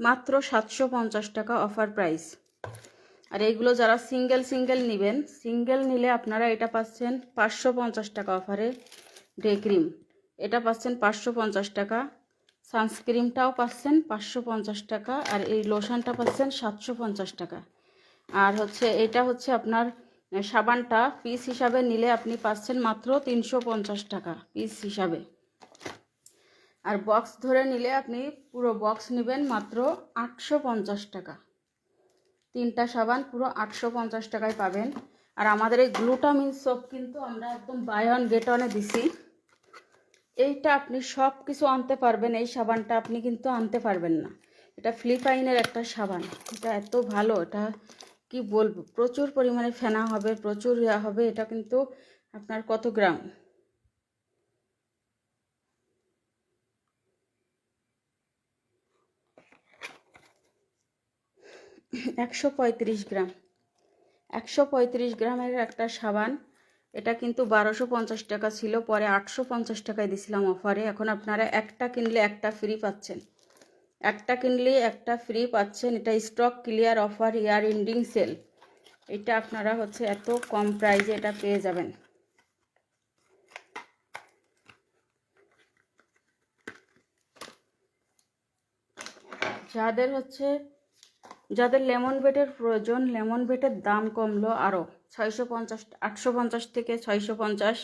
মাত্র 750 টাকা অফার প্রাইস। আর এইগুলো যারা সিঙ্গেল নেবেন, সিঙ্গেল নিলে আপনারা এটা পাচ্ছেন 550 টাকা অফারে। ডে ক্রিম এটা পাচ্ছেন 550 টাকা, সানস্ক্রিনটাও পাচ্ছেন 550 টাকা, আর এই লোশনটা পাচ্ছেন 750 টাকা। আর হচ্ছে এটা হচ্ছে আপনার সাবানটা পিস হিসাবে নিলে আপনি পাচ্ছেন মাত্র 350 টাকা পিস হিসাবে। আর বক্স ধরে নিলে আপনি পুরো বক্স নেবেন মাত্র 850 টাকা। 3টা সাবান পুরো 850 টাকায় পাবেন। আর আমাদের এই গ্লুটামিন সোপ কিন্তু আমরা একদম বাই ওয়ান গেট ওয়ানে দিছি। এইটা আপনি সব কিছু আনতে পারবেন, এই সাবানটা আপনি কিন্তু আনতে পারবেন না। এটা ফিলিপাইনের একটা সাবান, এটা এত ভালো, এটা কি বলবো, প্রচুর পরিমাণে ফেনা হবে, প্রচুর ইয়া হবে। এটা কিন্তু আপনার কত গ্রাম, 135 গ্রাম, 135 গ্রামের একটা সাবান। এটা কিন্তু 1250 টাকা ছিল, পরে 850 টাকায় দিছিলাম অফারে। এখন আপনারা একটা কিনলে একটা ফ্রি পাচ্ছেন, একটা কিনলে একটা ফ্রি পাচ্ছেন। এটা stock clear offer, year ending sell. এটা আপনারা হচ্ছে এত কম প্রাইসে এটা পেয়ে যাবেন। যাদের লেমন বেটের প্রয়োজন, লেমন বেটের দাম কমলো আরও 650, 850 থেকে 650,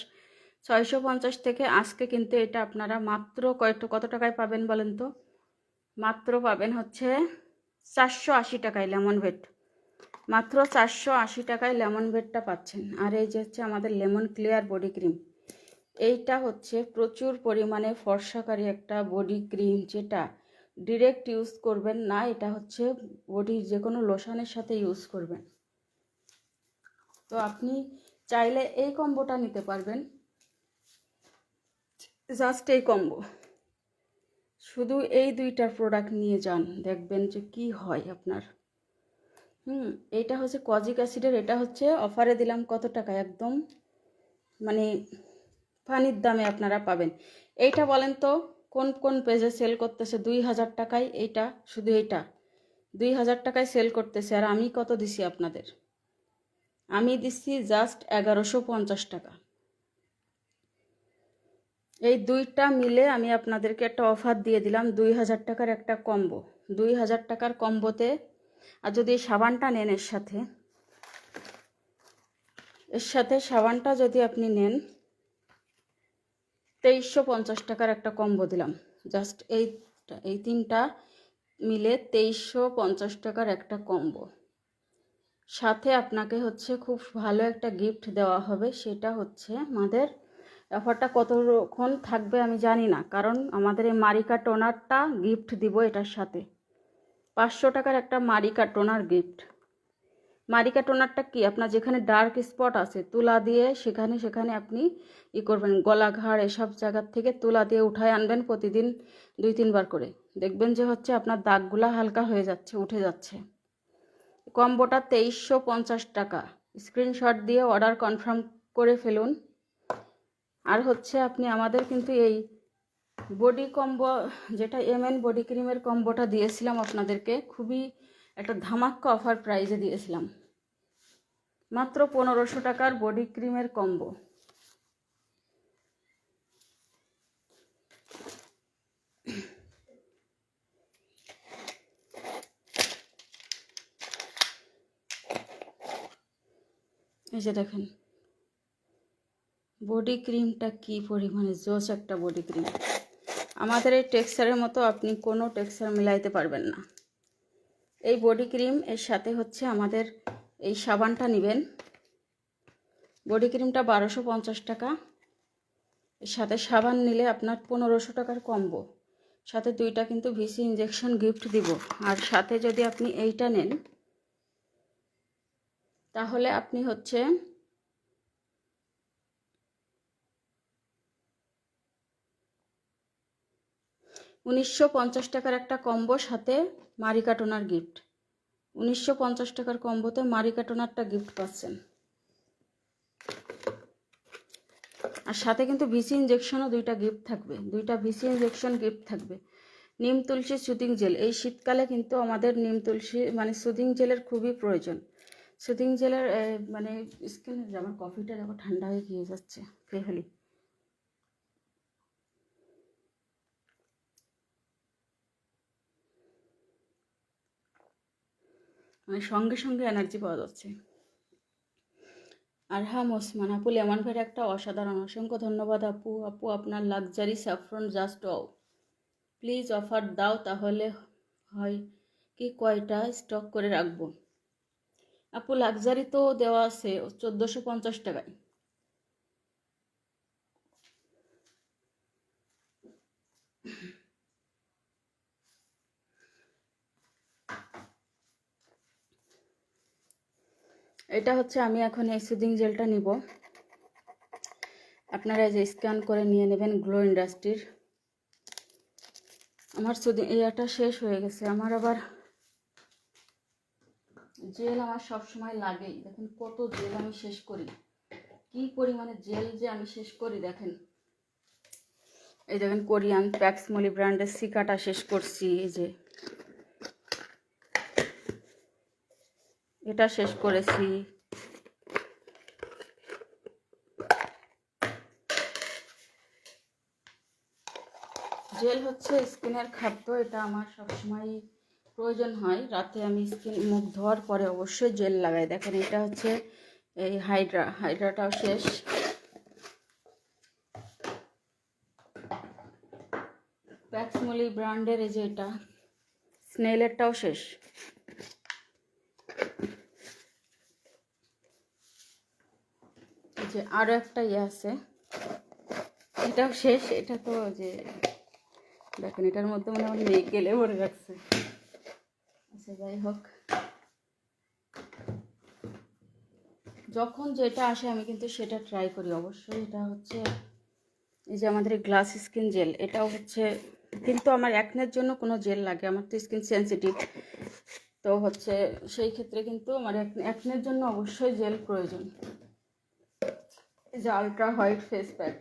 650 থেকে আজকে কিন্তু এটা আপনারা মাত্র কত টাকায় পাবেন বলেন তো? মাত্র পাবেন হচ্ছে 480 টাকায় লেমন বেট, মাত্র 480 টাকায় লেমন বেটটা পাচ্ছেন। আর এই যে হচ্ছে আমাদের লেমন ক্লিয়ার বডি ক্রিম, এইটা হচ্ছে প্রচুর পরিমাণে ফর্সাকারী একটা বডি ক্রিম, যেটা ডিরেক্ট ইউজ করবেন না, এটা হচ্ছে বডির যে কোনো লোশনের সাথে ইউজ করবেন। তো আপনি চাইলে এই কম্বোটা নিতে পারবেন, জাস্ট এই কম্বো, শুধু এই দুইটার প্রোডাক্ট নিয়ে যান, দেখবেন যে কি হয় আপনার। এইটা হচ্ছে কজিক অ্যাসিডের, এটা হচ্ছে অফারে দিলাম কত টাকা, একদম মানে পানির দামে আপনারা পাবেন। এইটা বলেন তো কোন কোন পেজে সেল করতেছে 2000 টাকায়? এইটা শুধু এইটা 2000 টাকায় সেল করতেছে, আর আমি কত দিছি আপনাদের? আমি দিচ্ছি জাস্ট 1150 টাকা। এই দুইটা মিলে আমি আপনাদেরকে একটা অফার দিয়ে দিলাম, 2000 টাকার একটা কম্বো। 2000 টাকার কম্বোতে, আর যদি এই সাবানটা নেন এর সাথে সাবানটা যদি আপনি নেন, 2350 টাকার একটা কম্বো দিলাম। জাস্ট এই তিনটা মিলে 2350 টাকার একটা কম্বো। সাথে আপনাকে হচ্ছে খুব ভালো একটা গিফট দেওয়া হবে, সেটা হচ্ছে আমাদের অফারটা কতক্ষণ থাকবে আমি জানি না, কারণ আমাদের এই মারিকা টোনারটা গিফট দিব এটার সাথে। 500 টাকার একটা মারিকা টোনার গিফট। মারিকা টোনারটা কি, আপনার যেখানে ডার্ক স্পট আছে তুলা দিয়ে সেখানে আপনি করবেন, গলাঘাড় এসব জায়গার থেকে তুলা দিয়ে উঠায় আনবেন প্রতিদিন 2-3 বার করে, দেখবেন যে হচ্ছে আপনার দাগগুলা হালকা হয়ে যাচ্ছে, উঠে যাচ্ছে। কম্বোটা 2350 টাকা। স্ক্রিনশট দিয়ে অর্ডার কনফার্ম করে ফেলুন। আর হচ্ছে আপনি আমাদের কিন্তু এই বডি কম্বো, যেটা এমএন বডি ক্রিমের কম্বোটা দিয়েছিলাম আপনাদেরকে, খুবই একটা ধামাক্কা অফার প্রাইজে দিয়েছিলাম, মাত্র 1500 টাকার বডি ক্রিমের কম্বো। এই যে দেখেন বডি ক্রিমটা কি পরিমাণে জোস একটা বডি ক্রিম। আমাদের এই টেক্সচারের মতো আপনি কোনো টেক্সচার মিলাইতে পারবেন না। এই বডি ক্রিম এর সাথে হচ্ছে আমাদের এই সাবানটা নেবেন। বডি ক্রিমটা 1250 টাকা, এর সাথে সাবান নিলে আপনার 1500 টাকার কম্বো। সাথে দুইটা কিন্তু ভিসি ইঞ্জেকশন গিফট দিব। আর সাথে যদি আপনি এইটা নেন, তাহলে আপনি হচ্ছে 1950 টাকার একটা কম্বো, সাথে মারিকা টোনার গিফট। 1950 টাকার কম্বোতে মারিকা টোনারটা গিফট পাচ্ছেন। আর সাথে কিন্তু ভিসি ইঞ্জেকশনও দুইটা গিফট থাকবে, দুইটা ভিসি ইঞ্জেকশন গিফট থাকবে। নিম তুলসী সুদিং জেল, এই শীতকালে কিন্তু আমাদের নিম তুলসী মানে সুদিং জেলের খুবই প্রয়োজন। সুদিং জেলের মানে স্কিনে, আমার কফিটা দেখো ঠান্ডা হয়ে গিয়ে যাচ্ছে, খেয়ে ফেলি। মানে সঙ্গে সঙ্গে এনার্জি পাওয়া যাচ্ছে। আরহাম ওসমান আপু, লেমন ভাইয়ের একটা অসাধারণ, অসংখ্য ধন্যবাদ আপু। আপু আপনার luxury saffron just wow, please offer দাও, তাহলে হয় কি কয়টা স্টক করে রাখবো। আপু লাক্সারি তো দেওয়া আছে 1450 টাকায়। এটা হচ্ছে আমি এখন এই সুদিং জেলটা নিব, আপনারা যে স্ক্যান করে নিয়ে নেবেন গ্লো ইন্ডাস্ট্রির। আমার সুদিং এটা শেষ হয়ে গেছে, আমার আবার জেল আমার সব সময় লাগেই। দেখেন কত জেল আমি শেষ করি, কি পরিমাণে জেল যে আমি শেষ করি দেখেন। এই দেখেন কোরিয়ান প্যাক্সমলি ব্র্যান্ডের সিকাটা শেষ করছি, এই যে এটা শেষ করেছি। জেল হচ্ছে স্কিনের খাদ্য, এটা আমার সবসময় প্রয়োজন হয়। রাতে আমি স্কিন মুখ ধোয়ার পরে অবশ্যই জেল লাগাই। দেখেন এটা হচ্ছে এই হাইড্রাটাও শেষ। প্যাক্সমলি ব্র্যান্ডের এই যে এটা স্নেলেরটাও শেষ। যে আরও একটা ইয়ে আছে, এটাও শেষ। এটা তো যে দেখেন এটার মধ্যে মনে আমার মেয়ে গেলে ভরে রাখছে। আচ্ছা যাই হোক, যখন যেটা আসে আমি কিন্তু সেটা ট্রাই করি অবশ্যই। এটা হচ্ছে এই যে আমাদের গ্লাস স্কিন জেল, এটাও হচ্ছে, কিন্তু আমার অ্যাকনের জন্য কোনো জেল লাগে, আমার তো স্কিন সেন্সিটিভ। তো হচ্ছে সেই ক্ষেত্রে কিন্তু আমার অ্যাকনের জন্য অবশ্যই জেল প্রয়োজন। এই যে আলট্রা হোয়াইট ফেস প্যাক,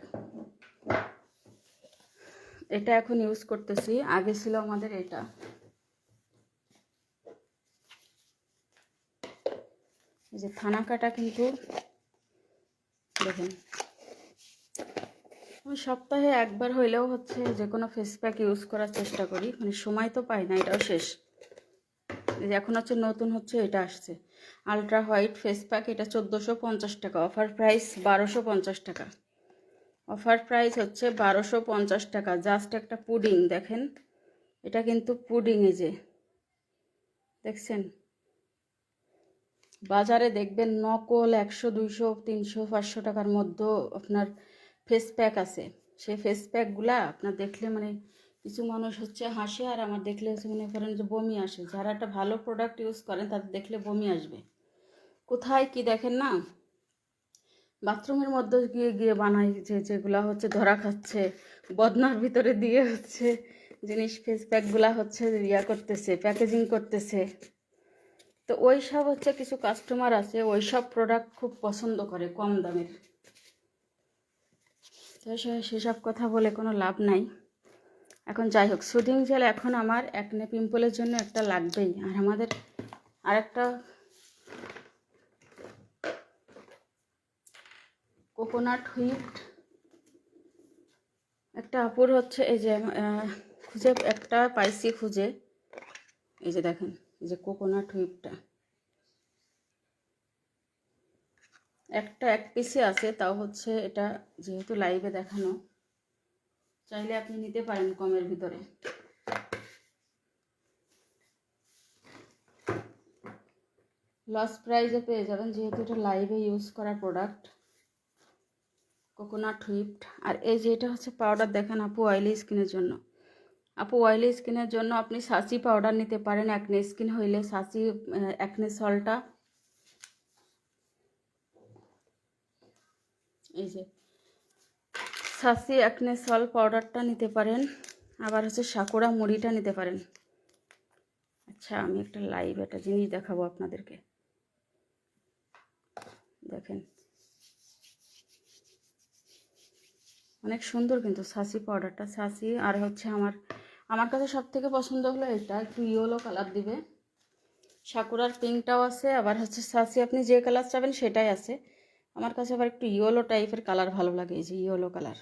এটা এখন ইউজ করতেছি, আগে ছিল আমাদের এটা। এই যে থানা কাটা, কিন্তু দেখেন আমি সপ্তাহে একবার হইলেও হচ্ছে যে কোনো ফেস প্যাক ইউজ করার চেষ্টা করি, মানে সময় তো পাই না। এটাও শেষ। এখন হচ্ছে নতুন হচ্ছে এটা আসছে আলট্রা হোয়াইট ফেস প্যাক, এটা 1450 টাকা, অফার প্রাইস 1250 টাকা। অফার প্রাইস হচ্ছে 1250 টাকা। জাস্ট একটা পুডিং, দেখেন এটা কিন্তু পুডিং, এই যে দেখছেন। বাজারে দেখবেন নকল 100 200 300 500 টাকার মধ্যে আপনার ফেস প্যাক আছে। সেই ফেস প্যাকগুলা আপনার দেখলে মানে কিছু মানুষ হচ্ছে হাসে, আর আমার দেখলে হচ্ছে মনে করেন যে বমি আসে। যারা একটা ভালো প্রোডাক্ট ইউজ করেন তাদের দেখলে বমি আসবে। কোথায় কি দেখেন না, বাথরুমের মধ্যে গিয়ে গিয়ে বানাই, যেগুলা হচ্ছে ধরা খাচ্ছে, বদনার ভিতরে দিয়ে হচ্ছে জিনিস ফেস প্যাকগুলা হচ্ছে ইয়া করতেছে, প্যাকেজিং করতেছে। তো ওই সব হচ্ছে কিছু কাস্টমার আছে ওই সব প্রোডাক্ট খুব পছন্দ করে কম দামের। তো সেসব কথা বলে কোনো লাভ নাই। এখন যাই হোক, সুদিং জেল এখন আমার একনে পিম্পলের জন্য একটা লাগবেই। আর আমাদের আরেকটা কোকোনাট হুইপ, একটা আপুর হচ্ছে এই যে খুঁজে একটা পাইসি খুঁজে, এই যে দেখেন এই যে কোকোনাট হুইপটা একটা এক পিসে আছে, তাও হচ্ছে এটা যেহেতু লাইভে দেখানো, চাইলে আপনি নিতে পারেন কমের ভিতরে। লস প্রাইসে পেয়ে যাবেন, যেহেতু এটা লাইভে ইউজ করা প্রোডাক্ট। Coconut whipped. আর এই যে এটা হচ্ছে পাউডার, দেখেন আপু অয়েলি স্কিনের জন্য। আপু অয়েলি স্কিনের জন্য আপনি সাসি পাউডার নিতে পারেন, অ্যাকনে স্কিন হইলে সাসি অ্যাকনে সলটা, এই যে সাসি অ্যাকনে সল পাউডারটা নিতে পারেন। আবার হচ্ছে সাকুরা মুড়িটা নিতে পারেন। আচ্ছা আমি একটা লাইভ একটা জিনিস দেখাবো আপনাদেরকে, দেখেন অনেক সুন্দর কিন্তু সাসি পাউডারটা। সাসি আর হচ্ছে আমার কাছে সব থেকে পছন্দ হলো এটা, একটু ইয়েলো কালার দিবে। সাকুরার পিঙ্কটাও আছে, আবার হচ্ছে সাসি আপনি যে কালার চাবেন সেটাই আছে। আমার কাছে আবার একটু ইয়েলো টাইপের কালার ভালো লাগে, এই যে ইয়েলো কালার,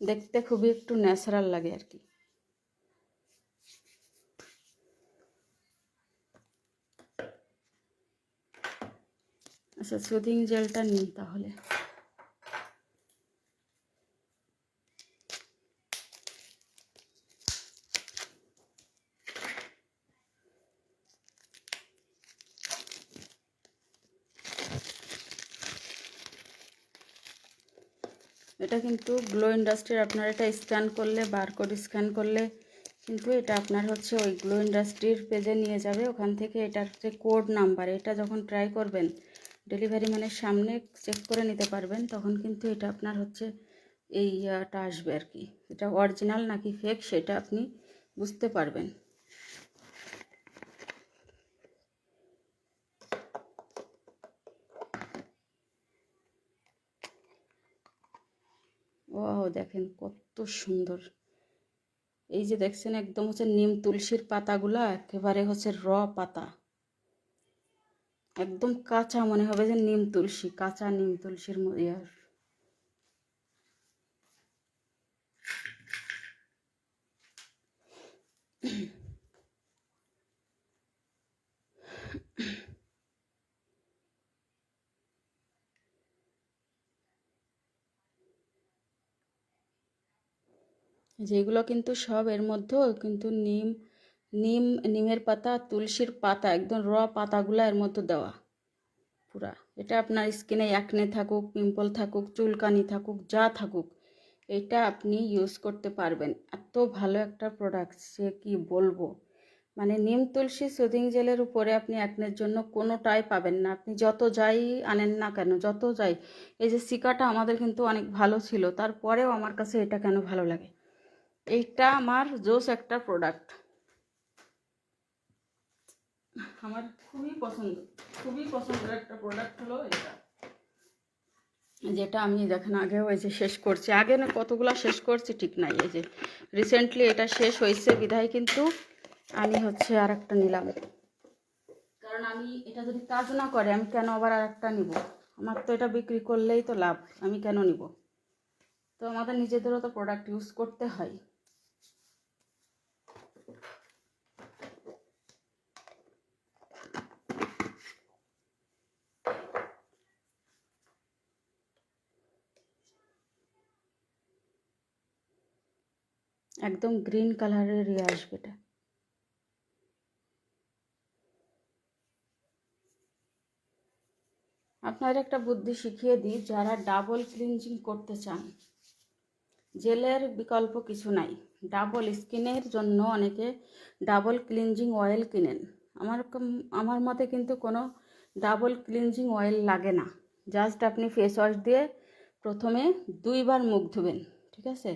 দেখতে খুবই একটু ন্যাচারাল লাগে আর কি। আচ্ছা, সুদিং জেলটা নিই তাহলে। এটা কিন্তু গ্লো ইন্ডাস্ট্রির, আপনার এটা স্ক্যান করলে, বারকোড স্ক্যান করলে কিন্তু এটা আপনার হচ্ছে ওই গ্লো ইন্ডাস্ট্রির পেজে নিয়ে যাবে। ওখান থেকে এটার যে কোড নাম্বার, এটা যখন ট্রাই করবেন ডেলিভারি ম্যানের সামনে চেক করে নিতে পারবেন, তখন কিন্তু এটা আপনার হচ্ছে এই ইয়াটা আসবে আর কি, এটা অরিজিনাল নাকি ফেক সেটা আপনি বুঝতে পারবেন। ও দেখেন কত সুন্দর। এই যে দেখছেন একদম হচ্ছে নিম তুলসীর পাতাগুলা একেবারে হচ্ছে পাতা, একদম কাঁচা মনে হবে যে নিম তুলসী, কাঁচা নিম তুলসীর ইয়ার। যেগুলো কিন্তু সব এর মধ্যেও কিন্তু নিমের পাতা, তুলসীর পাতা, একদম পাতাগুলো এর মধ্যে দেওয়া পুরা। এটা আপনার স্কিনে অ্যাকনে থাকুক, পিম্পল থাকুক, চুলকানি থাকুক, যা থাকুক, এটা আপনি ইউজ করতে পারবেন। এত ভালো একটা প্রোডাক্ট সে কি বলবো। মানে নিম তুলসী সুদিং জেলের উপরে আপনি অ্যাকনের জন্য কোনোটাই পাবেন না, আপনি যত যাই আনেন না কেন, যত যাই। এই যে সিকাটা আমাদের কিন্তু অনেক ভালো ছিল, তারপরেও আমার কাছে এটা কেন ভালো লাগে, এইটা আমার জোস একটা প্রোডাক্ট, আমার খুবই পছন্দের একটা প্রোডাক্ট হলো এটা। যেটা আমি দেখেন আগেও এই যে শেষ করছি, আগে না কতগুলো শেষ করছি ঠিক নাই, এই যে রিসেন্টলি এটা শেষ হয়েছে বিধায় কিন্তু আমি হচ্ছে আর একটা নিলাম। কারণ আমি এটা যদি কাজ না করে আমি কেন আবার আর একটা নিব, আমার তো এটা বিক্রি করলেই তো লাভ, আমি কেন নিব। তো আমাদের নিজেদেরও তো প্রোডাক্ট ইউজ করতে হয়। একদম গ্রিন কালারের আসবে এটা। আপনার একটা বুদ্ধি শিখিয়ে দিই, যারা ডাবল ক্লিনজিং করতে চান, জেলের বিকল্প কিছু নাই, ডাবল স্কিনের জন্য অনেকে ডাবল ক্লিনজিং অয়েল কিনেন। আমার মতে কিন্তু কোনো ডাবল ক্লিনজিং অয়েল লাগে না। জাস্ট আপনি ফেস ওয়াশ দিয়ে প্রথমে 2বার মুখ ধুবেন, ঠিক আছে।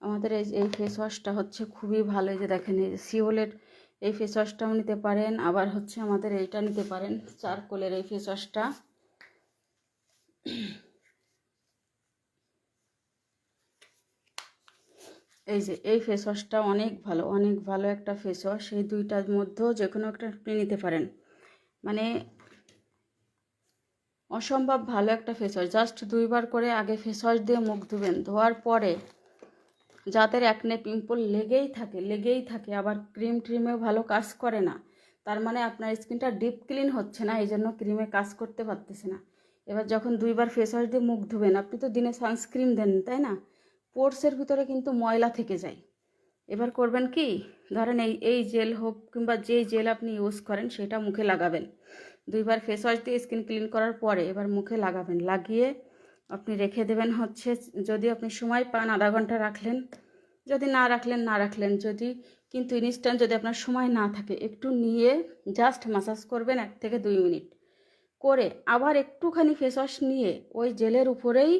আমাদের এই ফেস ওয়াশটা হচ্ছে খুবই ভালো। এই যে দেখেন এই সিওলের এই ফেস ওয়াশটাও নিতে পারেন, আবার হচ্ছে আমাদের এইটা নিতে পারেন, চারকোলের এই ফেস ওয়াশটা। এই যে এই ফেস ওয়াশটা অনেক ভালো একটা ফেস ওয়াশ। এই দুইটার মধ্যেও যে কোনো একটা আপনি নিতে পারেন, মানে অসম্ভব ভালো একটা ফেস ওয়াশ। জাস্ট 2বার করে আগে ফেস ওয়াশ দিয়ে মুখ ধুবেন, ধোয়ার পরে যাদের একনে পিম্পল লেগেই থাকে, আবার ক্রিমেও ভালো কাজ করে না, তার মানে আপনার স্কিনটা ডিপ ক্লিন হচ্ছে না, এই জন্য ক্রিমে কাজ করতে পারতেছে না। এবার যখন 2বার ফেস ওয়াশ দিয়ে মুখ ধুবেন, আপনি তো দিনে সানস্ক্রিন দেন তাই না, পোর্সের ভিতরে কিন্তু ময়লা থেকে যায়। এবার করবেন কি, ধরেন এই জেল হোক কিংবা যেই জেল আপনি ইউজ করেন সেটা মুখে লাগাবেন। 2বার ফেস ওয়াশ দিয়ে স্কিন ক্লিন করার পরে এবার মুখে লাগাবেন, লাগিয়ে আপনি রেখে দেবেন হচ্ছে, যদি আপনি সময় পান আধা ঘন্টা রাখলেন, যদি না রাখলেন যদি, কিন্তু ইনস্ট্যান্ট যদি আপনার সময় না থাকে, একটু নিয়ে জাস্ট ম্যাসাজ করবেন 1 থেকে 2 মিনিট করে, আবার একটুখানি ফেস ওয়াশ নিয়ে ওই জেলের উপরেই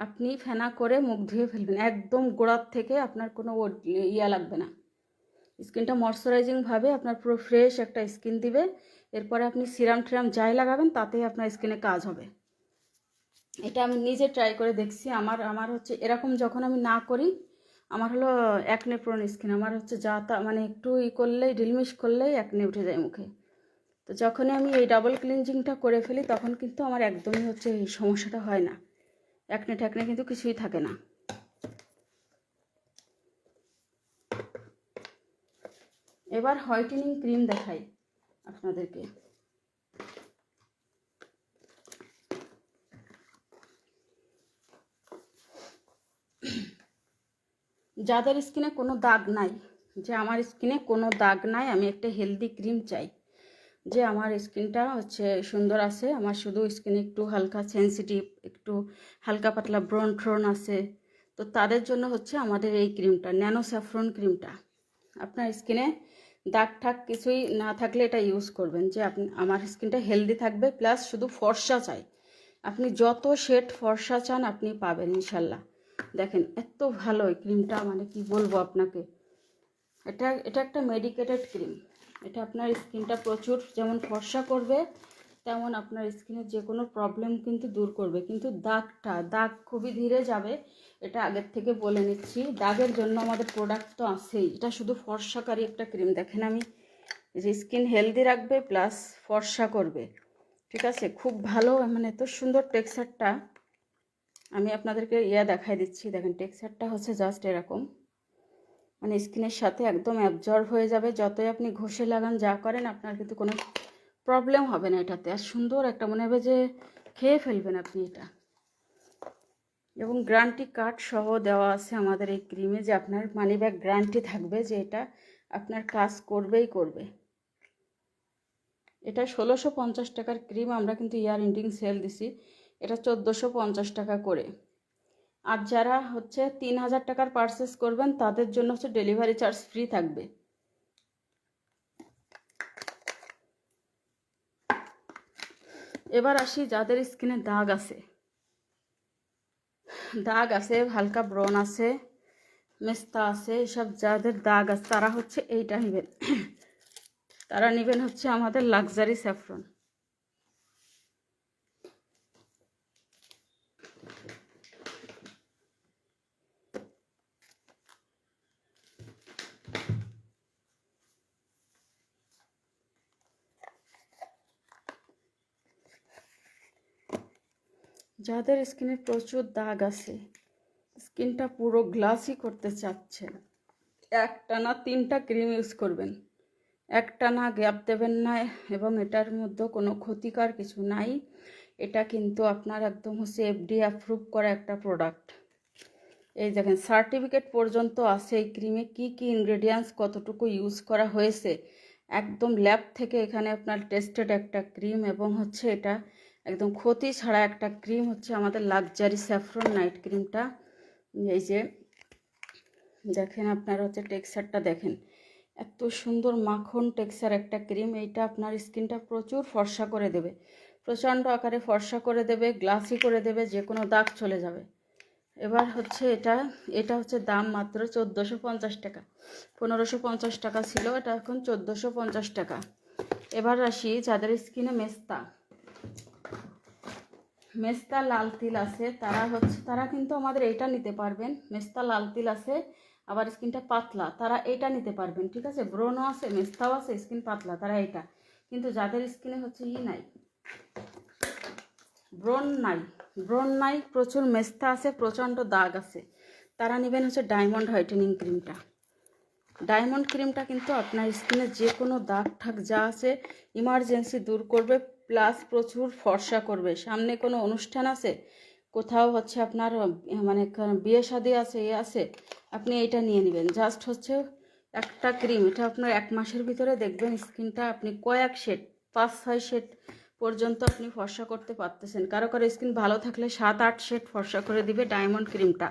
আপনি ফেনা করে মুখ ধুয়ে ফেলবেন, একদম গোড়ার থেকে আপনার কোনো ইয়া লাগবে না। স্কিনটা ময়শ্চারাইজিংভাবে আপনার পুরো ফ্রেশ একটা স্কিন দিবে। এরপরে আপনি সিরাম যাই লাগাবেন তাতেই আপনার স্কিনে কাজ হবে। এটা আমি নিজে ট্রাই করে দেখছি। আমার হচ্ছে এরকম যখন আমি না করি, আমার হলো অ্যাকনে প্রোন স্কিন, আমার হচ্ছে যা তা মানে একটু করলেই ঢিলমিশ করলেই অ্যাকনে উঠে যায় মুখে। তো যখনই আমি এই ডাবল ক্লিনজিংটা করে ফেলি তখন কিন্তু আমার একদমই হচ্ছে এই সমস্যাটা হয় না, অ্যাকনে কিন্তু কিছুই থাকে না। এবার হোয়াইটেনিং ক্রিম দেখাই আপনাদেরকে। যাদের স্কিনে কোনো দাগ নাই, যে আমার স্কিনে কোনো দাগ নাই, আমি একটা হেলদি ক্রিম চাই, যে আমার স্কিনটা হচ্ছে সুন্দর আছে, আমার শুধু স্কিনে একটু হালকা সেন্সিটিভ, একটু হালকা পাতলা ব্রণ ট্রন আছে, তো তাদের জন্য হচ্ছে আমাদের এই ক্রিমটা, ন্যানো স্যাফরন ক্রিমটা। আপনার স্কিনে দাগ ঠাক কিছুই না থাকলে এটা ইউজ করবেন, যে আপনি আমার স্কিনটা হেলদি থাকবে, প্লাস শুধু ফর্সা চাই, আপনি যত শেড ফর্সা চান আপনি পাবেন ইনশাল্লাহ। দেখেন এত ভালো এই ক্রিমটা, মানে কি বলবো আপনাকে, এটা একটা মেডিকেটেড ক্রিম। এটা আপনার স্কিনটা প্রচুর যেমন ফর্সা করবে, তেমন আপনার স্কিনের যে কোনো প্রবলেম কিন্তু দূর করবে, কিন্তু দাগ খুবই ধীরে যাবে, এটা আগের থেকে বলে নিচ্ছি। দাগের জন্য আমাদের প্রোডাক্ট তো আছেই, এটা শুধু ফর্সাকারী একটা ক্রিম। দেখেন আমি যে স্কিন হেলদি রাখবে প্লাস ফর্সা করবে, ঠিক আছে, খুব ভালো, মানে এত সুন্দর টেক্সচারটা। আমি আপনাদেরকে দেখাই দিচ্ছি। দেখেন টেক্সচারটা হচ্ছে জাস্ট এরকম, মানে স্কিনের সাথে একদম অ্যাবজর্ব হয়ে যাবে, যতই আপনি ঘষে লাগান যা করেন আপনার কিন্তু কোনো প্রবলেম হবে না এটাতে। আর সুন্দর একটা মনে হবে যে খেয়ে ফেলবেন আপনি এটা। এবং গ্যারান্টি কার্ড সহ দেওয়া আছে আমাদের এই ক্রিমে, যে আপনার মানি ব্যাক গ্যারান্টি থাকবে, যে এটা আপনার কাজ করবেই করবে। এটা 1650 টাকার ক্রিম, আমরা কিন্তু ইয়ার এন্ডিং সেল দিছি, এটা 1450 টাকা করে। আর যারা হচ্ছে 3000 টাকার পারচেস করবেন তাদের জন্য হচ্ছে ডেলিভারি চার্জ ফ্রি থাকবে। এবার আসি যাদের স্কিনে দাগ আছে, হালকা ব্রণ আছে, মেস্তা আছে, এসব যাদের দাগ আছে তারা হচ্ছে এইটা নেবেন। তারা নেবেন হচ্ছে আমাদের লাক্সারি স্যাফরন। যাদের স্কিনে প্রচুর দাগ আছে, স্কিনটা পুরো গ্লাসি করতে চাচ্ছেন, একটানা 3টা ক্রিম ইউজ করবেন, একটানা গ্যাপ দেবেন না, এবং এটার মধ্যে কোনো ক্ষতিকর কিছু নাই। এটা কিন্তু আপনার একদম হচ্ছে FDA অ্যাপ্রুভ করা একটা প্রোডাক্ট। এই দেখেন সার্টিফিকেট পর্যন্ত আছে এই ক্রিমে, কি কি ইনগ্রেডিয়েন্টস কতটুকু ইউজ করা হয়েছে, একদম ল্যাব থেকে এখানে আপনার টেস্টেড একটা ক্রিম, এবং হচ্ছে এটা একদম ক্ষতি ছাড়া একটা ক্রিম হচ্ছে আমাদের লাক্সারি স্যাফরন নাইট ক্রিমটা। এই যে দেখেন আপনার হচ্ছে টেক্সচারটা দেখেন, এত সুন্দর মাখন টেক্সচার একটা ক্রিম। এইটা আপনার স্কিনটা প্রচুর ফর্সা করে দেবে, প্রচণ্ড আকারে ফর্সা করে দেবে, গ্লাসি করে দেবে, যে কোনো দাগ চলে যাবে। এবার হচ্ছে এটা হচ্ছে দাম মাত্র 1450 টাকা, 1550 টাকা ছিল, এটা এখন 1450 টাকা। এবার আসি যাদের স্কিনে মেস্তা লাল তিল আছে, তারা কিন্তু আমাদের এইটা নিতে পারবেন। মেস্তা লাল তিল আছে, আবার স্কিনটা পাতলা, তারা এইটা নিতে পারবেন, ঠিক আছে। ব্রণও আছে, মেস্তাও আছে, স্কিন পাতলা, তারা এইটা। কিন্তু যাদের স্কিনে হচ্ছে নাই, ব্রণ নাই, প্রচুর মেস্তা আছে, প্রচণ্ড দাগ আছে, তারা নেবেন হচ্ছে ডায়মন্ড হোয়াইটেনিং ক্রিমটা। ডায়মন্ড ক্রিমটা কিন্তু আপনার স্কিনে যে কোনো দাগ ঠাক যা আছে ইমার্জেন্সি দূর করবে, প্লাস প্রচুর ফর্সা করবে। সামনে কোনো অনুষ্ঠান আছে, কোথাও হচ্ছে আপনার মানে বিয়ে শাদী আছে, আপনি এইটা নিয়ে নেবেন। জাস্ট হচ্ছে একটা ক্রিম, এটা আপনার 1 মাসের ভিতরে দেখবেন স্কিনটা আপনি কয়েক শেড, 5-6 শেড পর্যন্ত আপনি ফর্সা করতে পারতেছেন। কারো স্কিন ভালো থাকলে 7-8 শেড ফর্সা করে দিবে ডায়মন্ড ক্রিমটা,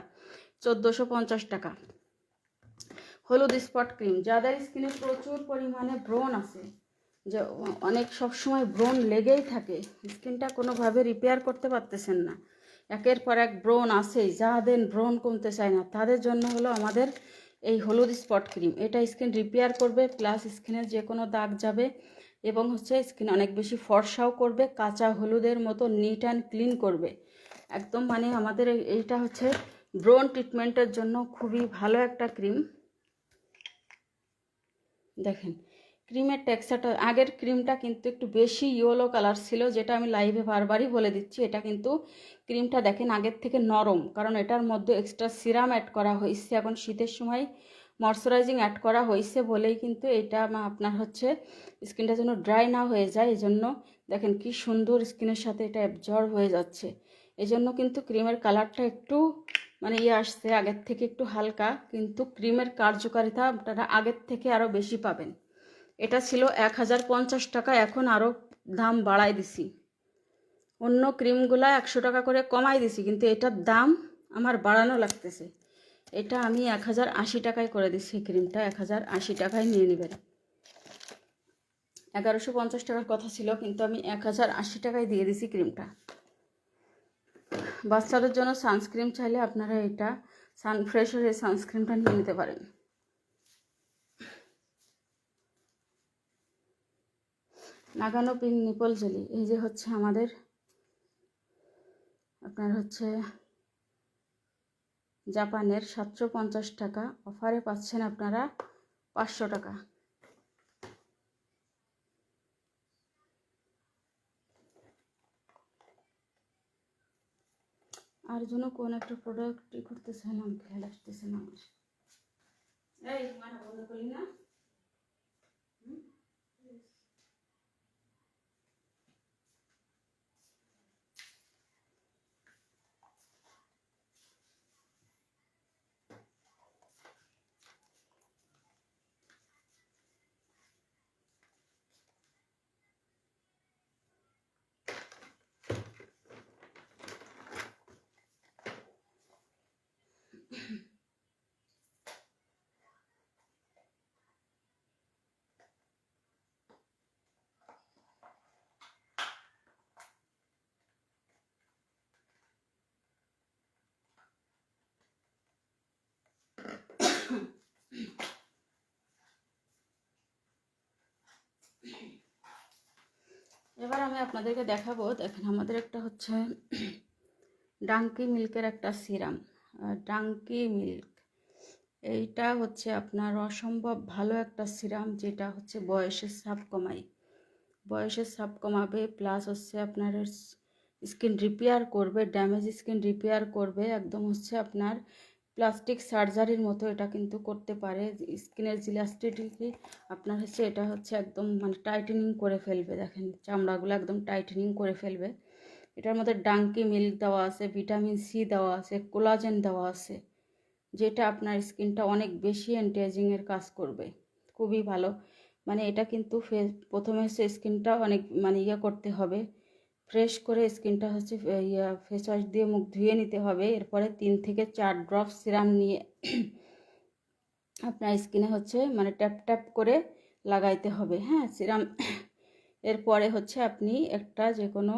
1450 টাকা। হলুদ স্পট ক্রিম, যাদের স্কিনে প্রচুর পরিমাণে ব্রণ আছে, যে অনেক সবসময় ব্রণ লেগেই থাকে, স্কিনটা কোনোভাবে রিপেয়ার করতে পারতেছেন না, একের পর এক ব্রণ আসেই, যাদের ব্রণ কমতে চায় না তাদের জন্য হলো আমাদের এই হলুদ স্পট ক্রিম। এটা স্কিন রিপেয়ার করবে, প্লাস স্কিনের যে কোনো দাগ যাবে, এবং হচ্ছে স্কিন অনেক বেশি ফর্সাও করবে, কাঁচা হলুদের মতো নিট অ্যান্ড ক্লিন করবে একদম। মানে আমাদের এইটা হচ্ছে ব্রণ ট্রিটমেন্টের জন্য খুবই ভালো একটা ক্রিম। দেখেন ক্রিমের টেক্সচারটা, আগের ক্রিমটা কিন্তু একটু বেশি ইয়েলো কালার ছিল, যেটা আমি লাইভে বারবারই বলে দিচ্ছি। এটা কিন্তু ক্রিমটা দেখেন আগের থেকে নরম, কারণ এটার মধ্যে এক্সট্রা সিরাম অ্যাড করা হয়েছে, এখন শীতের সময় ময়শ্চারাইজিং অ্যাড করা হয়েছে বলেই কিন্তু এটা আপনার হচ্ছে স্কিনটা যেন ড্রাই না হয়ে যায়, এই জন্য দেখেন কি সুন্দর স্কিনের সাথে এটা অ্যাবজর্ব হয়ে যাচ্ছে। এই জন্য কিন্তু ক্রিমের কালারটা একটু মানে আসছে আগের থেকে একটু হালকা, কিন্তু ক্রিমের কার্যকারিতা আপনারা আগের থেকে আরও বেশি পাবেন। এটা ছিল 1050 টাকা, এখন আরও দাম বাড়াই দিছি। অন্য ক্রিমগুলা 100 টাকা করে কমাই দিছি, কিন্তু এটার দাম আমার বাড়ানো লাগতেছে। এটা আমি 1080 টাকায় করে দিচ্ছি। ক্রিমটা 1080 টাকায় নিয়ে নেবেন। 1150 টাকার কথা ছিল, কিন্তু আমি 1080 টাকায় দিয়ে দিছি ক্রিমটা। বাচ্চাদের জন্য সানস্ক্রিন চাইলে আপনারা এটা সানফ্রেশের এই সানস্ক্রিনটা নিয়ে নিতে পারেন। নাগানো পিঙ্ক নিপল জেলি, এই যে হচ্ছে আমাদের আপনার হচ্ছে জাপানের 750 টাকা, অফারে পাচ্ছেন আপনারা 500 টাকা। আর জন্য কোন একটা প্রোডাক্ট করতেছিলাম, খেয়াল আসতেছে না আমার। এই মানে বন্ধ করলি না? এবার আমি আপনাদেরকে দেখাবো, দেখেন আমাদের একটা হচ্ছে ডাঙ্কি মিল্কের একটা সিরাম। ডাঙ্কি মিল্ক, এইটা হচ্ছে আপনার অসম্ভব ভালো একটা সিরাম, যেটা হচ্ছে বয়সের ছাপ কমায়, বয়সের ছাপ কমাবে, প্লাস হচ্ছে আপনার স্কিন রিপেয়ার করবে, ড্যামেজ স্কিন রিপেয়ার করবে। একদম হচ্ছে আপনার প্লাস্টিক সার্জারির মতো এটা কিন্তু করতে পারে। স্কিনের ইলাস্টিসিটি আপনার হচ্ছে এটা হচ্ছে একদম মানে টাইটেনিং করে ফেলবে। দেখেন চামড়াগুলো একদম টাইটেনিং করে ফেলবে। এটার মধ্যে ডাঙ্কি মিল্ক দেওয়া আছে, ভিটামিন সি দেওয়া আছে, কোলাজেন দেওয়া আছে, যেটা আপনার স্কিনটা অনেক বেশি অ্যান্টি-এজিংয়ের কাজ করবে। খুবই ভালো। মানে এটা কিন্তু প্রথমে হচ্ছে স্কিনটা অনেক মানে করতে হবে, ফ্রেশ করে স্কিনটা হচ্ছে ফেস ওয়াশ দিয়ে মুখ ধুয়ে নিতে হবে। এরপরে 3 থেকে 4 ড্রপ সিরাম নিয়ে আপনার স্কিনে হচ্ছে মানে ট্যাপ ট্যাপ করে লাগাইতে হবে। হ্যাঁ, সিরাম এরপরে হচ্ছে আপনি একটা যে কোনো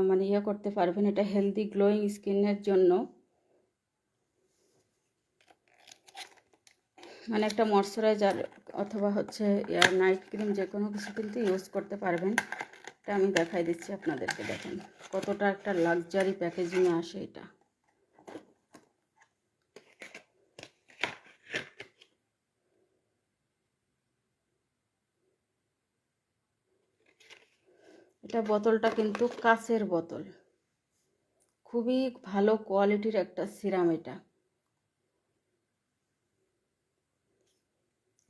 মানে করতে পারবেন। এটা হেলদি গ্লোয়িং স্কিনের জন্য, মানে একটা ময়শ্চারাইজার অথবা হচ্ছে নাইট ক্রিম যে কোনো কিছু কিন্তু ইউজ করতে পারবেন। এটা আমি দেখাই দিচ্ছি আপনাদেরকে। দেখেন কতটা একটা লাক্সারি প্যাকেজিংয়ে আসে এটা। এটা বোতলটা কিন্তু কাচের বোতল, খুবই ভালো কোয়ালিটির একটা সিরাম এটা,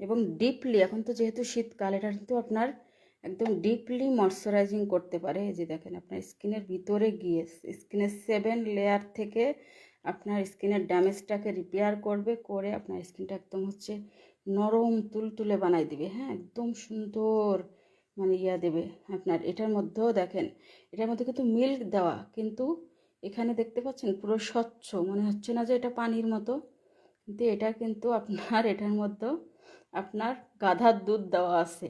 এবং ডিপলি, এখন তো যেহেতু শীতকাল, এটা কিন্তু আপনার একদম ডিপলি ময়শ্চারাইজিং করতে পারে। এই যে দেখেন আপনার স্কিনের ভিতরে গিয়ে স্কিনের 7 লেয়ার থেকে আপনার স্কিনের ড্যামেজটাকে রিপেয়ার করবে, করে আপনার স্কিনটা একদম হচ্ছে নরম তুলতুলে বানাই দিবে। হ্যাঁ, একদম সুন্দর মানে দেবে আপনার। এটার মধ্যেও দেখেন, এটার মধ্যে কিন্তু মিল্ক দেওয়া, কিন্তু এখানে দেখতে পাচ্ছেন পুরো স্বচ্ছ, মনে হচ্ছে না যে এটা পানির মতো, কিন্তু এটা কিন্তু আপনার এটার মধ্যে আপনার গাধার দুধ দেওয়া আছে।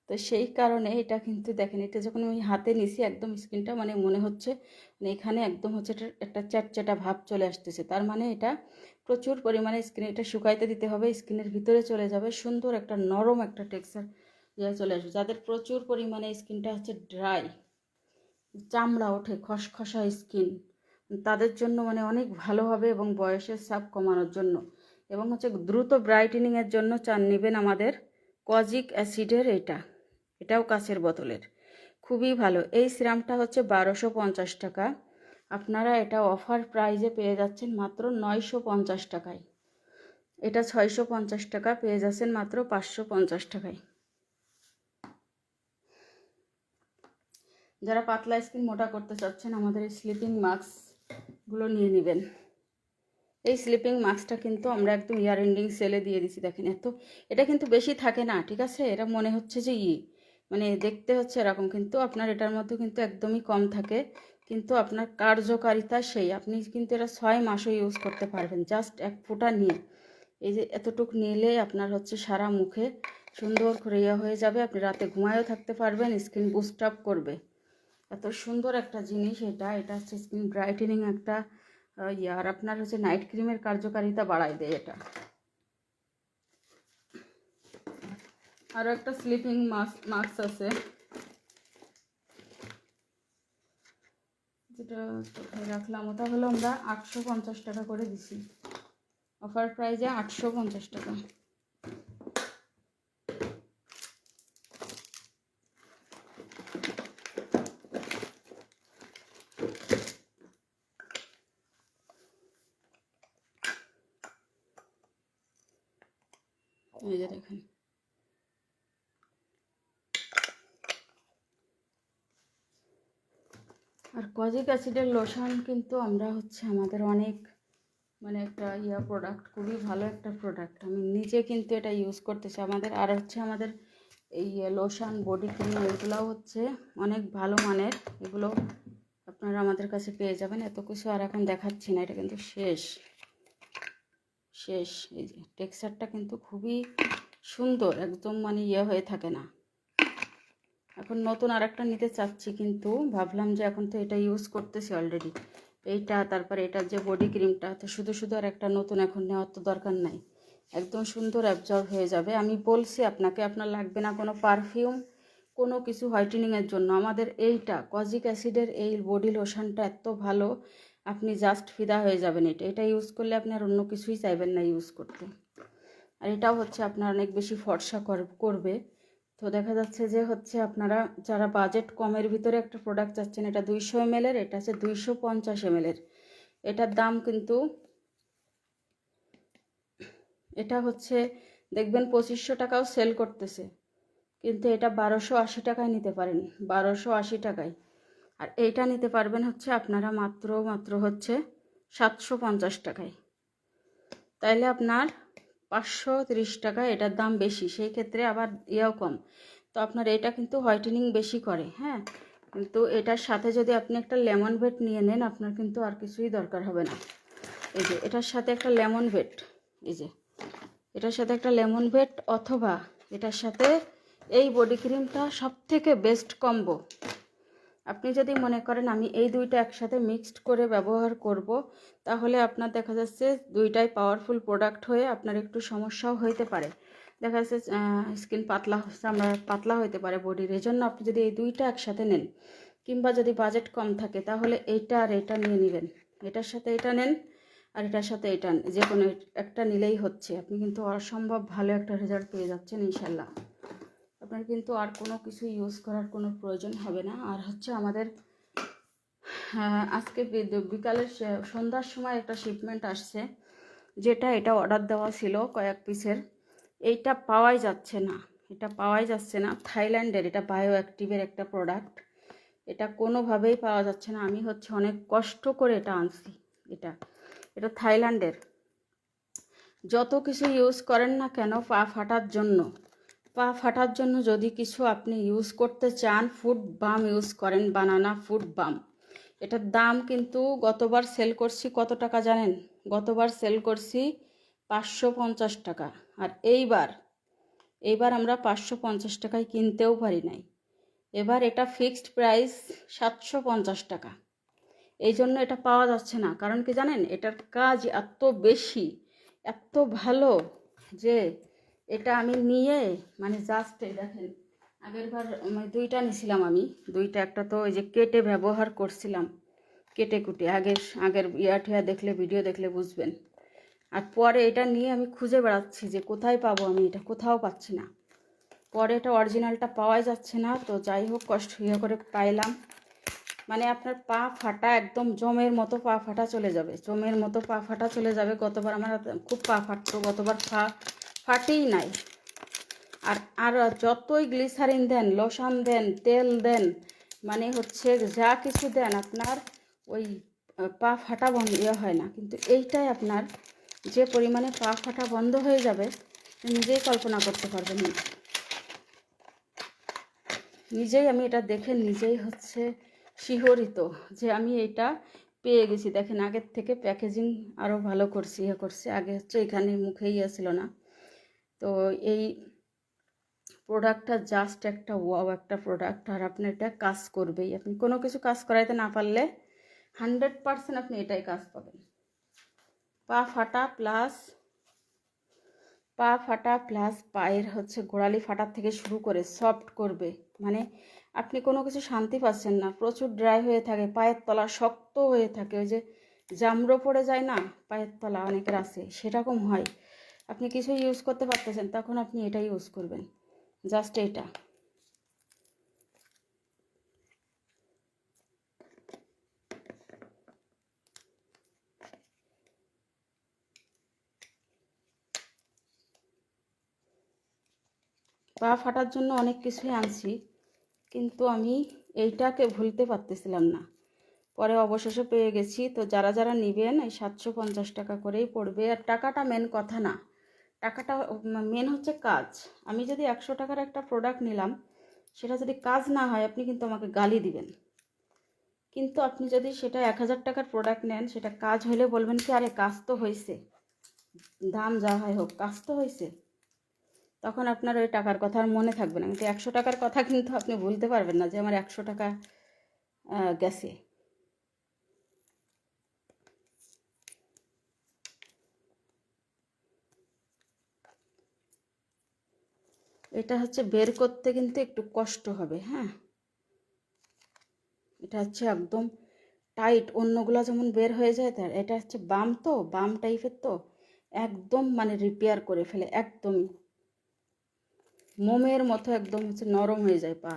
তো সেই কারণে এটা কিন্তু দেখেন, এটা যখন আমি হাতে নিছি একদম স্কিনটা মানে মনে হচ্ছে মানে এখানে একদম হচ্ছে একটা চ্যাটচ্যাটা ভাব চলে আসতেছে। তার মানে এটা প্রচুর পরিমাণে স্কিনে এটা শুকাইতে দিতে হবে, স্কিনের ভিতরে চলে যাবে, সুন্দর একটা নরম একটা টেক্সচার চলে আসবে। যাদের প্রচুর পরিমাণে স্কিনটা হচ্ছে ড্রাই, চামড়া ওঠে, খসখসা স্কিন, তাদের জন্য মানে অনেক ভালো হবে, এবং বয়সের ছাপ কমানোর জন্য, এবং হচ্ছে দ্রুত ব্রাইটেনিংয়ের জন্য নেবেন আমাদের কজিক অ্যাসিডের এটাও কাচের বোতলের, খুবই ভালো। এই সিরামটা হচ্ছে 1250 টাকা, আপনারা এটা অফার প্রাইজে পেয়ে যাচ্ছেন মাত্র 950 টাকায়। এটা 650 টাকা, পেয়ে যাচ্ছেন মাত্র 550 টাকায়। যারা পাতলা স্কিন মোটা করতে চাচ্ছেন, আমাদের স্লিপিং মাস্কগুলো নিয়ে নেবেন। এই স্লিপিং মাস্কটা কিন্তু আমরা একদম ইয়ার এন্ডিং সেলে দিয়ে দিছি। দেখেন এটা কিন্তু বেশি থাকে না, ঠিক আছে? এটা মনে হচ্ছে যে মানে দেখতে হচ্ছে এরকম, কিন্তু আপনার এটার মধ্যে কিন্তু একদমই কম থাকে, কিন্তু আপনার কার্যকারিতা সেই। আপনি কিন্তু এটা 6 মাসও ইউজ করতে পারবেন, জাস্ট 1 ফোঁটা নিয়ে। এই যে এতটুক নিলে আপনার হচ্ছে সারা মুখে সুন্দর করে হয়ে যাবে। আপনি রাতে ঘুমায়ও থাকতে পারবেন, স্কিন বুস্ট আপ করবে। এত সুন্দর একটা জিনিস এটা হচ্ছে স্কিন ব্রাইটেনিং একটা আর আপনার হচ্ছে নাইট ক্রিমের কার্যকারিতা বাড়ায় দেয় এটা। আরও একটা স্লিপিং মাস্ক আছে, যেটা কোথায় রাখলাম, ওটা হলো আমরা 850 টাকা করে দিছি, অফার প্রাইজে 850 টাকা। এই যে দেখেন, আর কজিক অ্যাসিডের লোশন কিন্তু আমরা হচ্ছে আমাদের অনেক মানে একটা প্রোডাক্ট, খুবই ভালো একটা প্রোডাক্ট। আমি নিজে কিন্তু এটা ইউজ করতেছি। আর হচ্ছে আমাদের এই লোশন, বডি ক্রিম, এগুলোও হচ্ছে অনেক ভালো মানের। এগুলো আপনারা আমাদের কাছে পেয়ে যাবেন। এত কিছু আর এখন দেখাচ্ছি না, এটা কিন্তু শেষ। এই যে টেক্সচারটা কিন্তু খুবই সুন্দর, একদম মানে হয়ে থাকে না। এখন নতুন আর একটা নিতে চাচ্ছি, কিন্তু ভাবলাম যে এখন তো এটা ইউজ করতেছি অলরেডি, এইটা তারপরে এটার যে বডি ক্রিমটা, তো শুধু আর একটা নতুন এখন নেওয়ার তো দরকার নাই, একদম সুন্দর অ্যাবজর্ব হয়ে যাবে। আমি বলছি আপনাকে, আপনার লাগবে না কোনো পারফিউম, কোনো কিছু হোয়াইটেনিংয়ের জন্য। আমাদের এইটা কজিক অ্যাসিডের এই বডি লোশনটা এত ভালো, আপনি জাস্ট ফিদা হয়ে যাবেন। এটা ইউজ করলে আপনি আর অন্য কিছুই চাইবেন না ইউজ করতে। আর এটাও হচ্ছে আপনার অনেক বেশি ফর্সা করবে। তো দেখা যাচ্ছে যে হচ্ছে আপনারা যারা বাজেট কমের ভিতরে একটা প্রোডাক্ট চাচ্ছেন, এটা 200 ml, এটা হচ্ছে 250 ml। এটার দাম কিন্তু এটা হচ্ছে দেখবেন 2500 টাকাও সেল করতেছে, কিন্তু এটা 1280 টাকায় নিতে পারেন, 1280 টাকায়। আর এইটা নিতে পারবেন হচ্ছে আপনারা মাত্র হচ্ছে 750 টাকায়। তাইলে আপনার 530 টাকা এটার দাম বেশি, সেই ক্ষেত্রে আবার কম। তো আপনার এটা কিন্তু হোয়াইটেনিং বেশি করে, হ্যাঁ। কিন্তু এটার সাথে যদি আপনি একটা লেমন ভেট নিয়ে নেন, আপনার কিন্তু আর কিছুই দরকার হবে না। এই যে এটার সাথে একটা লেমন ভেট, এই যে এটার সাথে একটা লেমন ভেট, অথবা এটার সাথে এই বডি ক্রিমটা সবথেকে বেস্ট কম্বো। আপনি যদি মনে করেন আমি এই দুইটা একসাথে মিক্সড করে ব্যবহার করব, তাহলে আপনার দেখা যাচ্ছে দুইটাই পাওয়ারফুল প্রোডাক্ট হয়ে আপনার একটু সমস্যাও হইতে পারে। দেখা যাচ্ছে স্কিন পাতলা হইতে পারে বডির। এই জন্য আপনি যদি এই দুইটা একসাথে নেন, কিংবা যদি বাজেট কম থাকে, তাহলে এইটা আর এটা নিয়ে নেবেন। এটার সাথে এটা নেন, আর এটার সাথে এটা, যে কোনো একটা নিলেই হচ্ছে। আপনি কিন্তু অসম্ভব ভালো একটা রেজাল্ট পেয়ে যাচ্ছেন ইনশাল্লাহ। আপনার কিন্তু আর কোনো কিছু ইউজ করার কোনো প্রয়োজন হবে না। আর হচ্ছে আমাদের আজকে বিকালের সন্ধ্যার সময় একটা শিপমেন্ট আসছে, এটা অর্ডার দেওয়া ছিল কয়েক পিসের। এটা পাওয়াই যাচ্ছে না, থাইল্যান্ডের, এটা বায়ো অ্যাক্টিভের একটা প্রোডাক্ট। এটা কোনোভাবেই পাওয়া যাচ্ছে না। আমি হচ্ছে অনেক কষ্ট করে এটা আনছি। এটা থাইল্যান্ডের। যত কিছু ইউজ করেন না কেন পা ফাটার জন্য যদি কিছু আপনি ইউজ করতে চান, ফুড বাম ইউজ করেন, বানানা ফুড বাম। এটার দাম কিন্তু গতবার সেল করছি কত টাকা জানেন? গতবার সেল করছি 550 টাকা। আর এইবার আমরা 550 টাকায় কিনতেও পারি নাই। এবার এটা ফিক্সড প্রাইস 750 টাকা। এই জন্য এটা পাওয়া যাচ্ছে না। কারণ কি জানেন? এটার কাজ এত বেশি, এত ভালো, যে এটা আমি নিয়ে মানে জাস্ট দেখেন, আগের বার দুইটা নিয়েছিলাম আমি। একটা তো ওই যে কেটে ব্যবহার করছিলাম, কেটে কুটে। আগের দেখলে, ভিডিও দেখলে বুঝবেন। আর পরে এটা নিয়ে আমি খুঁজে বেড়াচ্ছি যে কোথায় পাবো, আমি এটা কোথাও পাচ্ছি না। পরে এটা অরিজিনালটা পাওয়াই যাচ্ছে না। তো যাই হোক, কষ্ট করে পাইলাম। মানে আপনার পা ফাটা, একদম জমের মতো পা ফাটা চলে যাবে। গতবার আমার খুব পা ফাটতো, গতবার ফাটেই নাই। আর যতই গ্লিসারিন দেন, লোশন দেন, তেল দেন, মানে হচ্ছে যা কিছু দেন, আপনার ওই পা ফাটা বন্ধ হয় না, কিন্তু এইটাই আপনার যে পরিমাণে পা ফাটা বন্ধ হয়ে যাবে নিজেই কল্পনা করতে পারবেন না। নিজেই আমি এটা দেখে নিজেই হচ্ছে শিহরিত যে আমি এটা পেয়ে গেছি। দেখেন আগের থেকে প্যাকেজিং আরও ভালো করছি, করছে। আগে হচ্ছে এখানে মুখে ছিল না। তো এই প্রোডাক্টটা জাস্ট একটা ওয়াও একটা প্রোডাক্ট, আর আপনি এটা কাজ করবেই। আপনি কোনো কিছু কাজ করাইতে না পারলে 100% আপনি এটাই কাজ পাবেন। পা ফাটা প্লাস পায়ের হচ্ছে গোড়ালি ফাটার থেকে শুরু করে সফট করবে। মানে আপনি কোনো কিছু শান্তি পাচ্ছেন না, প্রচুর ড্রাই হয়ে থাকে, পায়ের তলা শক্ত হয়ে থাকে, ওই যে জামড়ো পড়ে যায় না পায়ের তলা, অনেকের আছে সেরকম হয়। আপনি কিছু ইউজ করতে পারতেছেন, তখন আপনি এটা ইউজ করবেন, জাস্ট এটা। পা ফাটার জন্য অনেক কিছুই আনছি, কিন্তু আমি এইটাকে ভুলতে পারতেছিলাম না। পরে অবশেষে পেয়ে গেছি। তো যারা যারা নেবেন এই 750 টাকা করেই পড়বে। আর টাকাটা মেন কথা না, টাকাটা মেন হচ্ছে কাজ। আমি যদি 100 টাকার একটা প্রোডাক্ট নিলাম, সেটা যদি কাজ না হয় আপনি কিন্তু আমাকে গালি দিবেন। কিন্তু আপনি যদি সেটা 1000 টাকার প্রোডাক্ট নেন, সেটা কাজ হলে বলবেন কি আরে কাজ তো হয়েছে, দাম যা হয় হোক কাজ তো হয়েছে। তখন আপনার ওই টাকার কথা আর মনে থাকবে না। কিন্তু 100 টাকার কথা কিন্তু আপনি ভুলতে পারবেন না যে আমার 100 টাকা গেছে। এটা হচ্ছে বের করতে কিন্তু একটু কষ্ট হবে, হ্যাঁ। এটা হচ্ছে একদম টাইট, অন্যগুলো যেমন বের হয়ে যায়, তার এটা হচ্ছে বাম, তো বাম টাইপের, তো একদম মানে রিপেয়ার করে ফেলে, একদমই মোমের মতো একদম হচ্ছে নরম হয়ে যায় পা।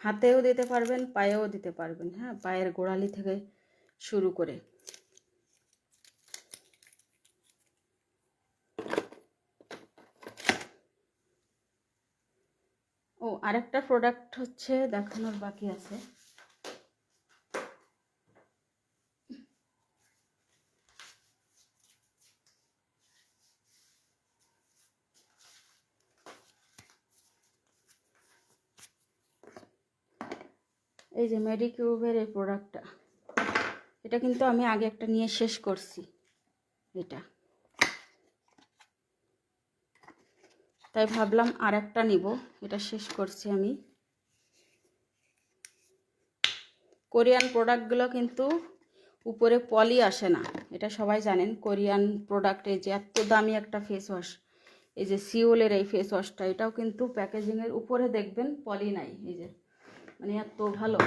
হাতেও দিতে পারবেন, পায়েও দিতে পারবেন, হ্যাঁ, পায়ের গোড়ালি থেকে শুরু করে। ও আরেকটা প্রোডাক্ট হচ্ছে দেখানোর বাকি আছে। এই যে মেডিকিউবের এই প্রোডাক্টটা, এটা কিন্তু আমি আগে একটা নিয়ে শেষ করছি, এটা তাই ভাবলাম আর একটা নিব। এটা শেষ করছি আমি। কোরিয়ান প্রোডাক্টগুলো কিন্তু উপরে পলি আসে না, এটা সবাই জানেন। কোরিয়ান প্রোডাক্টে যে এত দামি একটা ফেস ওয়াশ, এই যে সিওলের এই ফেস ওয়াশটা, এটাও কিন্তু প্যাকেজিংয়ের উপরে দেখবেন পলি নাই। এই যে মানে এত ভালো।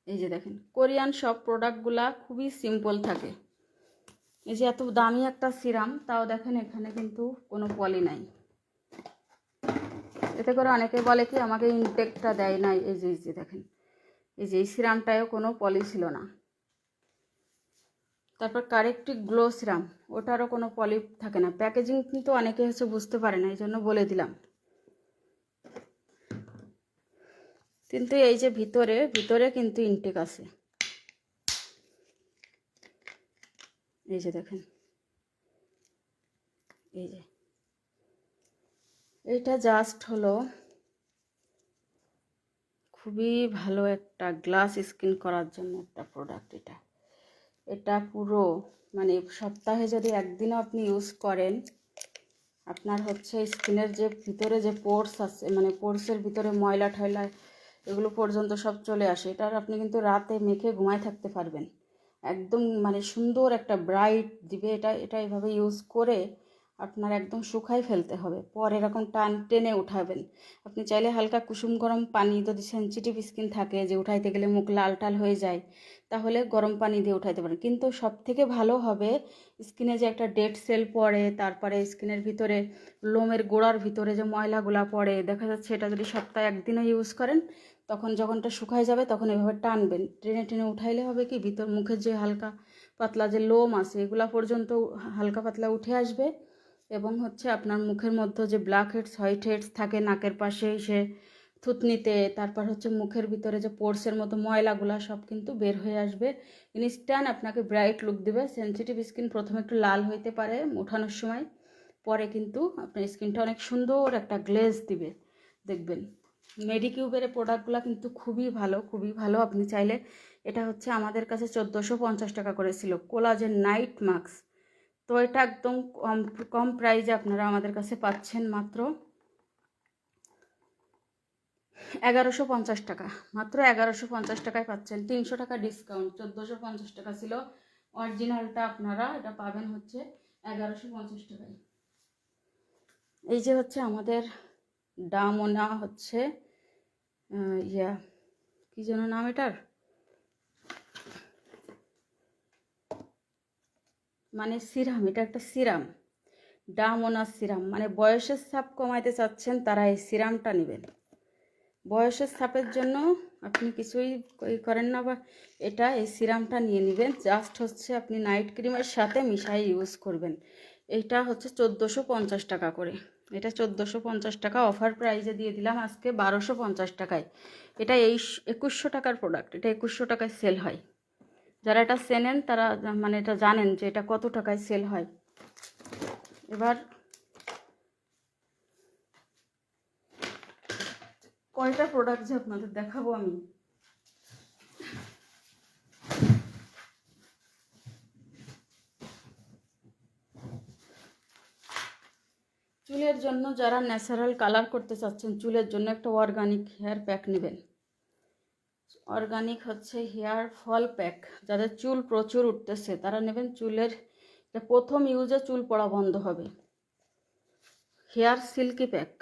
এই যে দেখেন কোরিয়ান সব প্রোডাক্টগুলা খুবই সিম্পল থাকে। এই যে এত দামি একটা সিরাম, তাও দেখেন এখানে কিন্তু কোনো পলি নাই। এতে করে অনেকে বলে কি আমাকে ইনটেকটা দেয় নাই। এই যে দেখেন, এই যে এই সিরামটায়ও কোনো পলি ছিল না। তারপর কারেক্টিভ গ্লো সিরাম, ওটারও কোনো পলি থাকে না। প্যাকেজিং কিন্তু অনেকে হচ্ছে বুঝতে পারে না, এই জন্য বলে দিলাম। কিন্তু এই যে ভিতরে কিন্তু ইনটেক আছে। এই যে দেখেন, এই যে এইটা জাস্ট হলো খুবই ভালো একটা গ্লাস স্কিন করার জন্য একটা প্রোডাক্ট। এটা পুরো মানে সপ্তাহে যদি একদিনও আপনি ইউজ করেন, আপনার হচ্ছে স্কিনের যে ভিতরে যে পোর্স আছে, মানে পোর্সের ভিতরে ময়লা ঠয়লা এগুলো পর্যন্ত সব চলে আসে। এটার আপনি কিন্তু রাতে মেখে ঘুমায় থাকতে পারবেন, একদম মানে সুন্দর একটা ব্রাইট দিবে। এটা এভাবে ইউজ করে আপনার একদম শুকাই ফেলতে হবে, পর এরকম টেনে উঠাবেন। আপনি চাইলে হালকা কুসুম গরম পানি, যদি সেনসিটিভ স্কিন থাকে যে উঠাইতে গেলে মুখ লাল টাল হয়ে যায়, তাহলে গরম পানি দিয়ে উঠাইতে পারেন। কিন্তু সব থেকে ভালো হবে স্কিনে যে একটা ডেড সেল পড়ে, তারপরে স্কিনের ভিতরে লোমের গোড়ার ভিতরে যে ময়লাগুলা পড়ে, দেখা যাচ্ছে এটা যদি সপ্তাহে একদিনও ইউজ করেন, তখন যখনটা শুকায় যাবে তখন এভাবে টানবেন, টেনে টেনে উঠাইলে হবে কি ভিতর মুখের যে হালকা পাতলা যে লোম আছে এগুলা পর্যন্ত হালকা পাতলা উঠে আসবে। এবং হচ্ছে আপনার মুখের মধ্যে যে ব্ল্যাক হেডস হোয়াইট হেডস থাকে নাকের পাশে, সে থুতনিতে, তারপর হচ্ছে মুখের ভিতরে যে পোর্সের মতো ময়লাগুলা সব কিন্তু বের হয়ে আসবে। ইনস্ট্যান্ট আপনাকে ব্রাইট লুক দেবে। সেনসিটিভ স্কিন প্রথমে একটু লাল হইতে পারে ওঠানোর সময়, পরে কিন্তু আপনার স্কিনটা অনেক সুন্দর একটা গ্লেজ দিবে দেখবেন। মেডিকিউবের প্রোডাক্টগুলো কিন্তু খুবই ভালো, খুবই ভালো। আপনি চাইলে, এটা হচ্ছে আমাদের কাছে 1450 টাকা করেছিল কোলাজেন নাইট মাস্ক। তো এটা একদম কম কম প্রাইজে আপনারা আমাদের কাছে পাচ্ছেন মাত্র 1150 টাকা। মাত্র 1150 টাকায় পাচ্ছেন, 300 টাকা ডিসকাউন্ট। 1450 টাকা ছিল অরিজিনালটা, আপনারা এটা পাবেন হচ্ছে 1150 টাকায়। এই যে হচ্ছে আমাদের ডামোনা হচ্ছে কি যেন নাম এটার, মানে সিরাম, এটা একটা সিরাম, ডামোনা সিরাম। মানে বয়সের ছাপ কমাইতে চাচ্ছেন তারা এই সিরামটা নেবেন। বয়সের ছাপের জন্য আপনি কিছুই করেন না, বা এটা এই সিরামটা নিয়ে নেবেন। জাস্ট হচ্ছে আপনি নাইট ক্রিমের সাথে মিশাই ইউজ করবেন। এইটা হচ্ছে 1450 টাকা করে। এটা 1450 টাকা অফার প্রাইজে দিয়ে দিলাম আজকে 1250 টাকায়। এটা 2100 টাকার প্রোডাক্ট, এটা 2100 টাকায় সেল হয়। যারা এটা চেনেন তারা মানে এটা জানেন যে এটা কত টাকায় সেল হয়। এবার কয়টা প্রোডাক্ট যে আপনাদের দেখাবো আমি। চুলের জন্য যারা ন্যাচারাল কালার করতে চাচ্ছেন, চুলের জন্য একটা অর্গানিক হেয়ার প্যাক নেবেন। অর্গানিক হচ্ছে হেয়ার ফল প্যাক। যাদের চুল প্রচুর উঠতেছে তারা নেবেন। চুলের প্রথম ইউজে চুল পড়া বন্ধ হবে। হেয়ার সিল্কি প্যাক,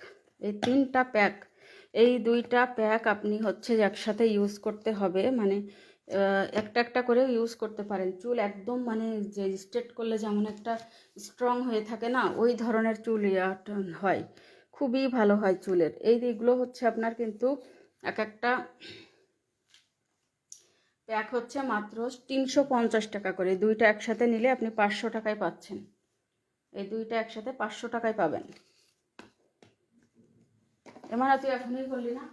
এই 3টা প্যাক, এই 2টা প্যাক আপনি হচ্ছে একসাথে ইউজ করতে হবে। মানে একটা একটা করে ইউজ করতে পারেন। চুল একদম মানে যে স্ট্রেট করলে যেমন একটা স্ট্রং হয়ে থাকে না, ওই ধরনের চুল হয়, খুবই ভালো হয় চুলের। এইগুলো হচ্ছে আপনার কিন্তু এক একটা প্যাক হচ্ছে মাত্র 350 টাকা করে। 2টা একসাথে নিলে আপনি 500 টাকায় পাচ্ছেন। এই 2টা একসাথে 500 টাকায় পাবেন। এমারা তুই এখনই করলি না?